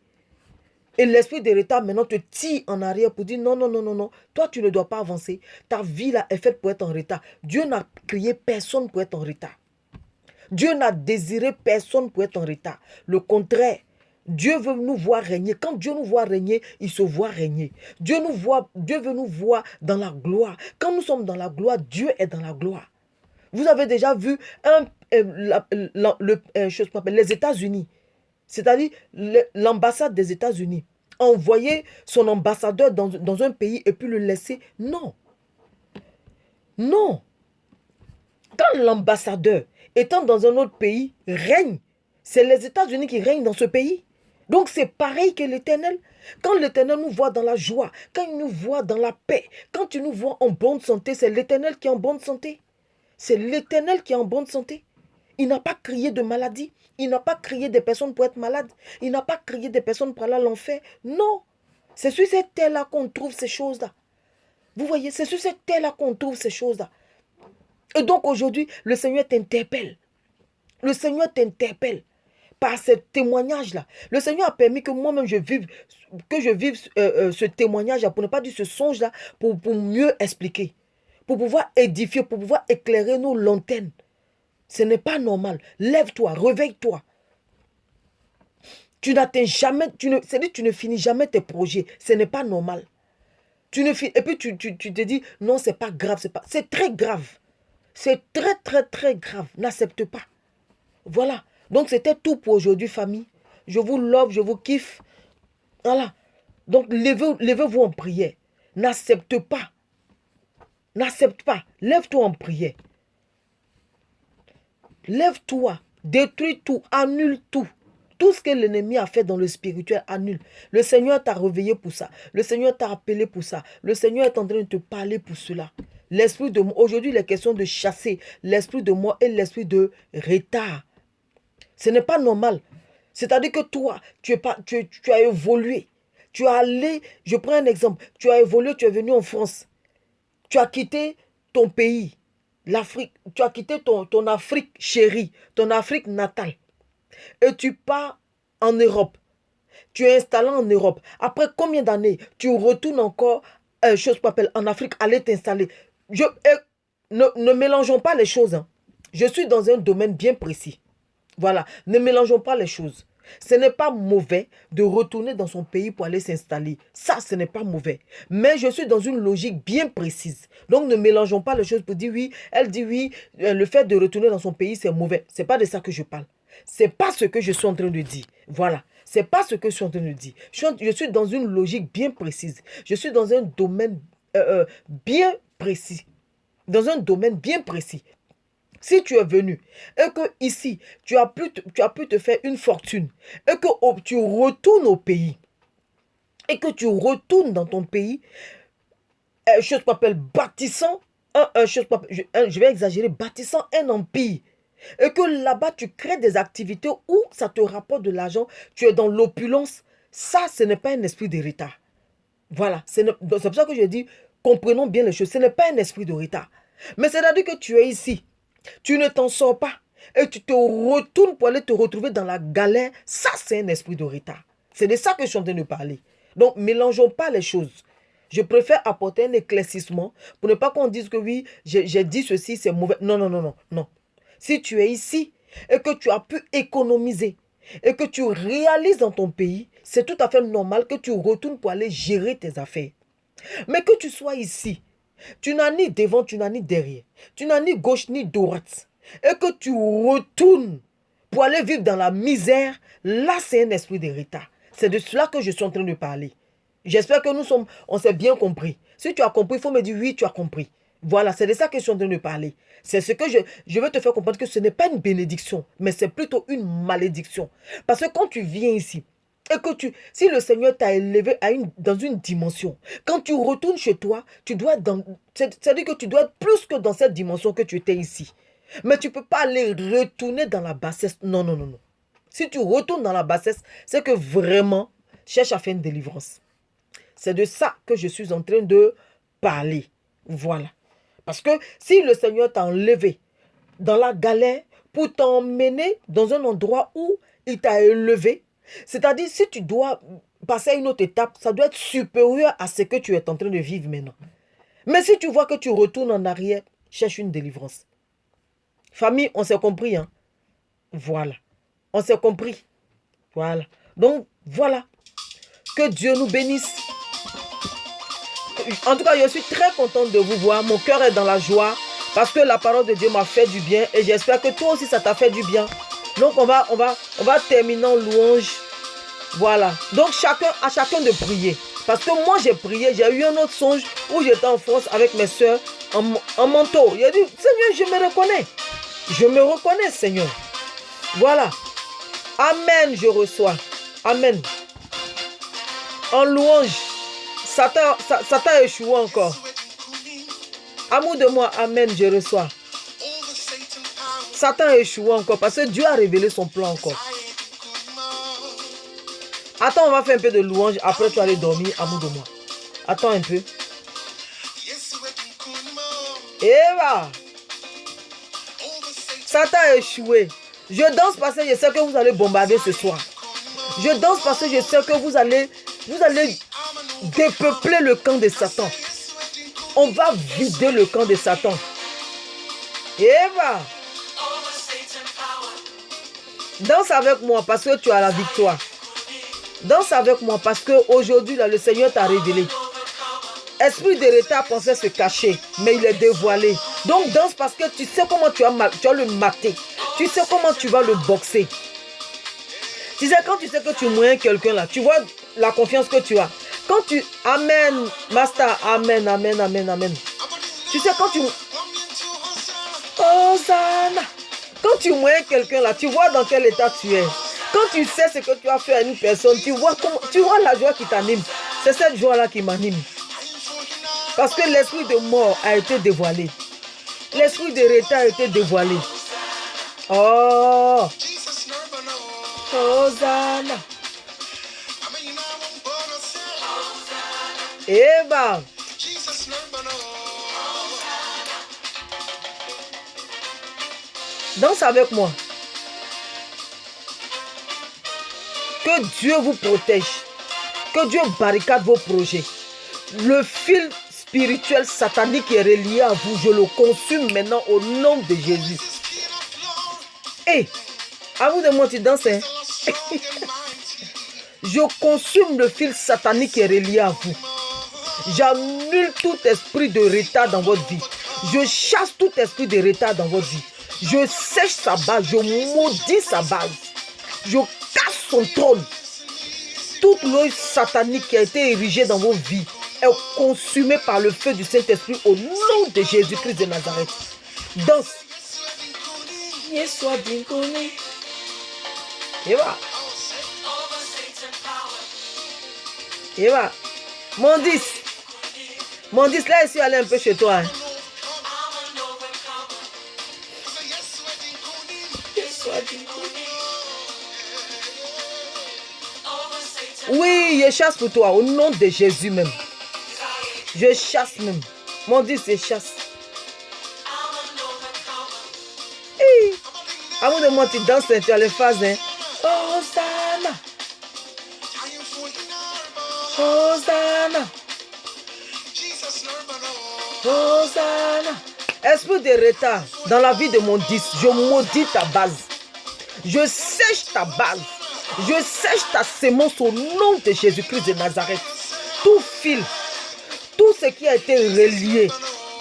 Et l'esprit de retard maintenant te tire en arrière pour dire non, non, non, non, non. Toi, tu ne dois pas avancer. Ta vie là est faite pour être en retard. Dieu n'a créé personne pour être en retard. Dieu n'a désiré personne pour être en retard. Le contraire, Dieu veut nous voir régner. Quand Dieu nous voit régner, il se voit régner. Dieu veut nous voir dans la gloire. Quand nous sommes dans la gloire, Dieu est dans la gloire. Vous avez déjà vu les États-Unis, c'est-à-dire l'ambassade des États-Unis, envoyer son ambassadeur dans un pays et puis le laisser? Non. Non. Quand l'ambassadeur, étant dans un autre pays, règne, c'est les États-Unis qui règnent dans ce pays. Donc c'est pareil que l'Éternel. Quand l'Éternel nous voit dans la joie, quand il nous voit dans la paix, quand il nous voit en bonne santé, c'est l'Éternel qui est en bonne santé. C'est l'Éternel qui est en bonne santé. Il n'a pas créé de maladie. Il n'a pas créé des personnes pour être malades. Il n'a pas créé des personnes pour aller à l'enfer. Non. C'est sur cette terre-là qu'on trouve ces choses-là. Vous voyez, c'est sur cette terre-là qu'on trouve ces choses-là. Et donc aujourd'hui, le Seigneur t'interpelle. Le Seigneur t'interpelle par ce témoignage-là. Le Seigneur a permis que moi-même je vive ce témoignage-là, pour ne pas dire ce songe-là, pour mieux expliquer, pour pouvoir édifier, pour pouvoir éclairer nos lanternes. Ce n'est pas normal. Lève-toi, réveille-toi. Tu n'atteins jamais, c'est-à-dire tu ne finis jamais tes projets. Ce n'est pas normal. Et puis tu te dis, non, c'est pas grave, c'est très grave. C'est très, très, très grave. N'accepte pas. Voilà. Donc, c'était tout pour aujourd'hui, famille. Je vous love, je vous kiffe. Voilà. Donc, levez-vous en prière. N'accepte pas. N'accepte pas. Lève-toi en prière. Lève-toi. Détruis tout. Annule tout. Tout ce que l'ennemi a fait dans le spirituel, annule. Le Seigneur t'a réveillé pour ça. Le Seigneur t'a appelé pour ça. Le Seigneur est en train de te parler pour cela. L'esprit de moi, aujourd'hui, il est question de chasser l'esprit de moi et l'esprit de retard. Ce n'est pas normal. C'est-à-dire que toi, tu as évolué. Tu es allé, je prends un exemple, tu as évolué, tu es venu en France. Tu as quitté ton pays, l'Afrique. Tu as quitté ton Afrique chérie, ton Afrique natale. Et tu pars en Europe. Tu es installé en Europe. Après combien d'années, tu retournes encore, en Afrique, aller t'installer. Ne mélangeons pas les choses. Hein. Je suis dans un domaine bien précis. Voilà, ne mélangeons pas les choses. Ce n'est pas mauvais de retourner dans son pays pour aller s'installer. Ça, ce n'est pas mauvais. Mais je suis dans une logique bien précise. Donc, ne mélangeons pas les choses pour dire oui. Elle dit oui, le fait de retourner dans son pays, c'est mauvais. Ce n'est pas de ça que je parle. Ce n'est pas ce que je suis en train de dire. Voilà. Ce n'est pas ce que je suis en train de dire. Je suis dans une logique bien précise. Je suis dans un domaine bien précis. Dans un domaine bien précis. Si tu es venu et que ici, tu as pu te faire une fortune et que tu retournes au pays et que tu retournes dans ton pays, chose qu'on appelle bâtissant, je vais exagérer, bâtissant un empire. Et que là-bas, tu crées des activités où ça te rapporte de l'argent, tu es dans l'opulence. Ça, ce n'est pas un esprit de retard. Voilà, c'est pour ça que je dis, comprenons bien les choses. Ce n'est pas un esprit de retard. Mais c'est-à-dire que tu es ici. Tu ne t'en sors pas. Et tu te retournes pour aller te retrouver dans la galère. Ça, c'est un esprit de retard. C'est de ça que je suis en train de parler. Donc, mélangeons pas les choses. Je préfère apporter un éclaircissement pour ne pas qu'on dise que oui, j'ai dit ceci, c'est mauvais. Non, non, non, non, non. Si tu es ici et que tu as pu économiser et que tu réalises dans ton pays, c'est tout à fait normal que tu retournes pour aller gérer tes affaires. Mais que tu sois ici, tu n'as ni devant, tu n'as ni derrière. Tu n'as ni gauche ni droite. Et que tu retournes pour aller vivre dans la misère, là c'est un esprit de retard. C'est de cela que je suis en train de parler. J'espère que on s'est bien compris. Si tu as compris, il faut me dire oui, tu as compris. Voilà, c'est de ça que je suis en train de parler. C'est ce que je veux te faire comprendre que ce n'est pas une bénédiction, mais c'est plutôt une malédiction. Parce que quand tu viens ici, et que si le Seigneur t'a élevé dans une dimension, quand tu retournes chez toi, c'est-à-dire que tu dois être plus que dans cette dimension que tu étais ici. Mais tu ne peux pas aller retourner dans la bassesse. Non, non, non, non. Si tu retournes dans la bassesse, c'est que vraiment, cherche à faire une délivrance. C'est de ça que je suis en train de parler. Voilà. Parce que si le Seigneur t'a enlevé dans la galère pour t'emmener dans un endroit où il t'a élevé, c'est-à-dire si tu dois passer à une autre étape, ça doit être supérieur à ce que tu es en train de vivre maintenant. Mais si tu vois que tu retournes en arrière, cherche une délivrance. Famille, on s'est compris, hein? Voilà. On s'est compris. Voilà. Donc, voilà. Que Dieu nous bénisse. En tout cas, je suis très contente de vous voir. Mon cœur est dans la joie parce que la parole de Dieu m'a fait du bien et j'espère que toi aussi, ça t'a fait du bien. Donc, on va terminer en louange. Voilà. Donc, à chacun de prier. Parce que moi, j'ai prié. J'ai eu un autre songe où j'étais en France avec mes soeurs en manteau. Il a dit, Seigneur, je me reconnais. Je me reconnais, Seigneur. Voilà. Amen, je reçois. Amen. En louange. Satan a échoué encore. Amour de moi, amen, je reçois. Satan a échoué encore parce que Dieu a révélé son plan encore. Attends, on va faire un peu de louange. Après, tu vas aller dormir, amour de moi. Attends un peu. Eva. Satan a échoué. Je danse parce que je sais que vous allez bombarder ce soir. Je danse parce que je sais que vous allez dépeupler le camp de Satan. On va vider le camp de Satan. Eva. Danse avec moi parce que tu as la victoire. Danse avec moi parce qu'aujourd'hui, le Seigneur t'a révélé. Esprit de retard pensait se cacher, mais il est dévoilé. Donc danse parce que tu sais comment tu vas le mater. Tu sais comment tu vas le boxer. Tu sais, quand tu sais que tu moins quelqu'un là, tu vois la confiance que tu as. Quand tu... Amen, Master, amen, amen, amen, amen. Tu sais, quand tu... Hosanna. Quand tu moins quelqu'un là, tu vois dans quel état tu es. Quand tu sais ce que tu as fait à une personne, tu vois la joie qui t'anime. C'est cette joie-là qui m'anime. Parce que l'esprit de mort a été dévoilé. L'esprit de retard a été dévoilé. Oh! Hosanna! Eva! Danse avec moi. Que Dieu vous protège. Que Dieu barricade vos projets. Le fil spirituel satanique qui est relié à vous, je le consume maintenant au nom de Jésus. Et, à vous de moi, tu danses, hein? Je consume le fil satanique qui est relié à vous. J'annule tout esprit de retard dans votre vie. Je chasse tout esprit de retard dans votre vie. Je sèche sa base, je maudis sa base. Je casse son trône. Toute l'œil satanique qui a été érigée dans vos vies est consumée par le feu du Saint-Esprit au nom de Jésus-Christ de Nazareth. Danse. Eva. Eva. Mondis. Mondis, là, je suis allé un peu chez toi. Hein. Oui, je chasse pour toi, au nom de Jésus même. Je chasse même. Mondis, je chasse. Hey. Amour de moi, tu danses, tu as les phases. Hein. Hosanna. Hosanna. Hosanna. Esprit de retard dans la vie de mon 10, je maudis ta base. Je sèche ta base. Je sèche ta sémence au nom de Jésus-Christ de Nazareth. Tout fil, tout ce qui a été relié,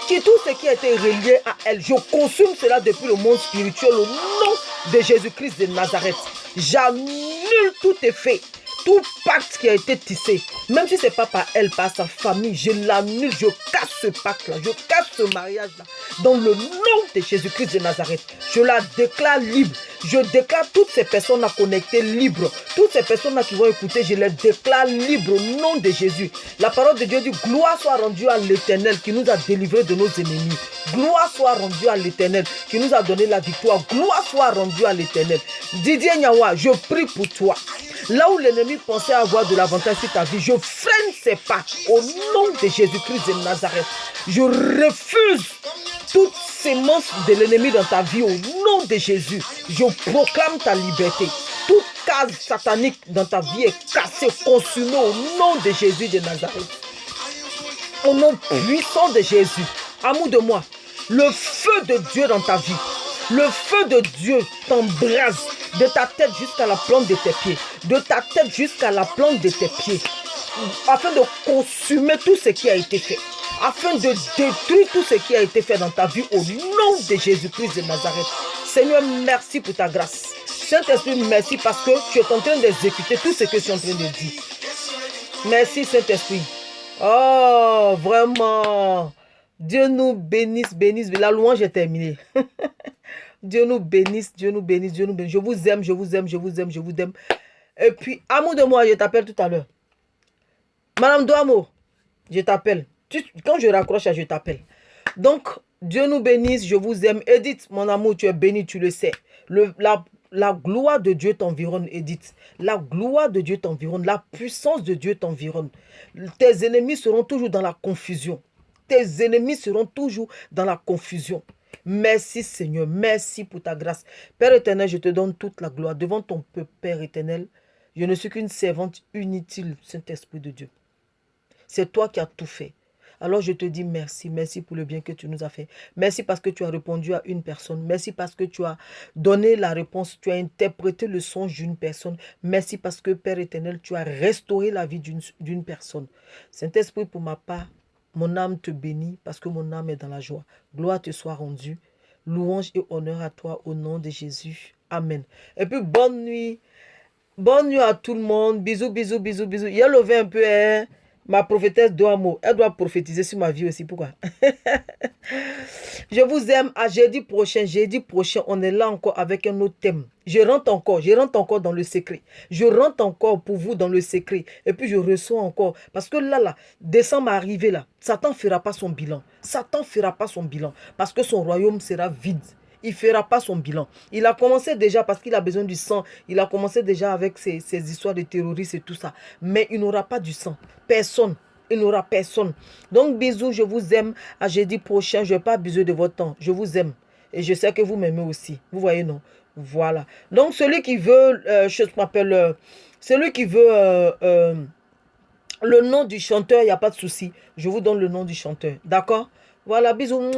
tout ce qui a été relié à elle, je consume cela depuis le monde spirituel au nom de Jésus-Christ de Nazareth. J'annule tout effet, tout pacte qui a été tissé, même si ce n'est pas par elle, par sa famille, je l'annule, je casse ce pacte-là, je casse ce mariage-là, dans le nom de Jésus-Christ de Nazareth. Je la déclare libre. Je déclare toutes ces personnes-là connectées libres. Toutes ces personnes-là qui vont écouter, je les déclare libres au nom de Jésus. La parole de Dieu dit, gloire soit rendue à l'Éternel qui nous a délivrés de nos ennemis. Gloire soit rendue à l'Éternel qui nous a donné la victoire. Gloire soit rendue à l'Éternel. Didier Nyawa, je prie pour toi. Là où l'ennemi pensait avoir de l'avantage sur ta vie, je freine ses pas. Au nom de Jésus-Christ de Nazareth, je refuse toute sémence de l'ennemi dans ta vie. Au nom de Jésus, je proclame ta liberté. Toute case satanique dans ta vie est cassée, consumée au nom de Jésus de Nazareth. Au nom puissant de Jésus, amour de moi, le feu de Dieu dans ta vie, le feu de Dieu t'embrase de ta tête jusqu'à la plante de tes pieds, de ta tête jusqu'à la plante de tes pieds, afin de consumer tout ce qui a été fait, afin de détruire tout ce qui a été fait dans ta vie au nom de Jésus-Christ de Nazareth. Seigneur, merci pour ta grâce. Saint-Esprit, merci parce que tu es en train d'exécuter tout ce que je suis en train de dire. Merci Saint-Esprit. Oh, vraiment. Dieu nous bénisse, bénisse. La louange est terminée. Dieu nous bénisse, Dieu nous bénisse, Dieu nous bénisse. Je vous aime, je vous aime, je vous aime, je vous aime. Et puis, amour de moi, je t'appelle tout à l'heure. Madame Douamo, je t'appelle. Quand je raccroche, je t'appelle. Donc, Dieu nous bénisse, je vous aime. Edith, mon amour, tu es béni, tu le sais. La gloire de Dieu t'environne, Edith. La gloire de Dieu t'environne. La puissance de Dieu t'environne. Tes ennemis seront toujours dans la confusion. Tes ennemis seront toujours dans la confusion. Merci Seigneur, merci pour ta grâce. Père éternel, je te donne toute la gloire. Devant ton peuple, Père éternel, je ne suis qu'une servante inutile, Saint-Esprit de Dieu. C'est toi qui as tout fait. Alors je te dis merci, merci pour le bien que tu nous as fait. Merci parce que tu as répondu à une personne. Merci parce que tu as donné la réponse, tu as interprété le songe d'une personne. Merci parce que Père éternel, tu as restauré la vie d'une personne. Saint-Esprit, pour ma part, mon âme te bénit parce que mon âme est dans la joie. Gloire te soit rendue. Louange et honneur à toi au nom de Jésus. Amen. Et puis bonne nuit. Bonne nuit à tout le monde. Bisous, bisous, bisous, bisous. Il y a levé un peu, hein. Ma prophétesse Douamo, elle doit prophétiser sur ma vie aussi. Pourquoi? Je vous aime. À jeudi prochain, on est là encore avec un autre thème. Je rentre encore dans le secret. Je rentre encore pour vous dans le secret. Et puis je reçois encore. Parce que là, décembre arrivé là, Satan ne fera pas son bilan. Satan ne fera pas son bilan. Parce que son royaume sera vide. Il ne fera pas son bilan. Il a commencé déjà parce qu'il a besoin du sang. Il a commencé déjà avec ses histoires de terroristes et tout ça. Mais il n'aura pas du sang. Personne. Il n'aura personne. Donc bisous, je vous aime. À jeudi prochain, je ne vais pas abuser de votre temps. Je vous aime. Et je sais que vous m'aimez aussi. Vous voyez, non? Voilà. Donc celui qui veut, celui qui veut le nom du chanteur, il n'y a pas de souci. Je vous donne le nom du chanteur. D'accord? Voilà, bisous.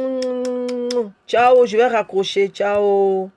Ciao, je vais raccrocher. Ciao.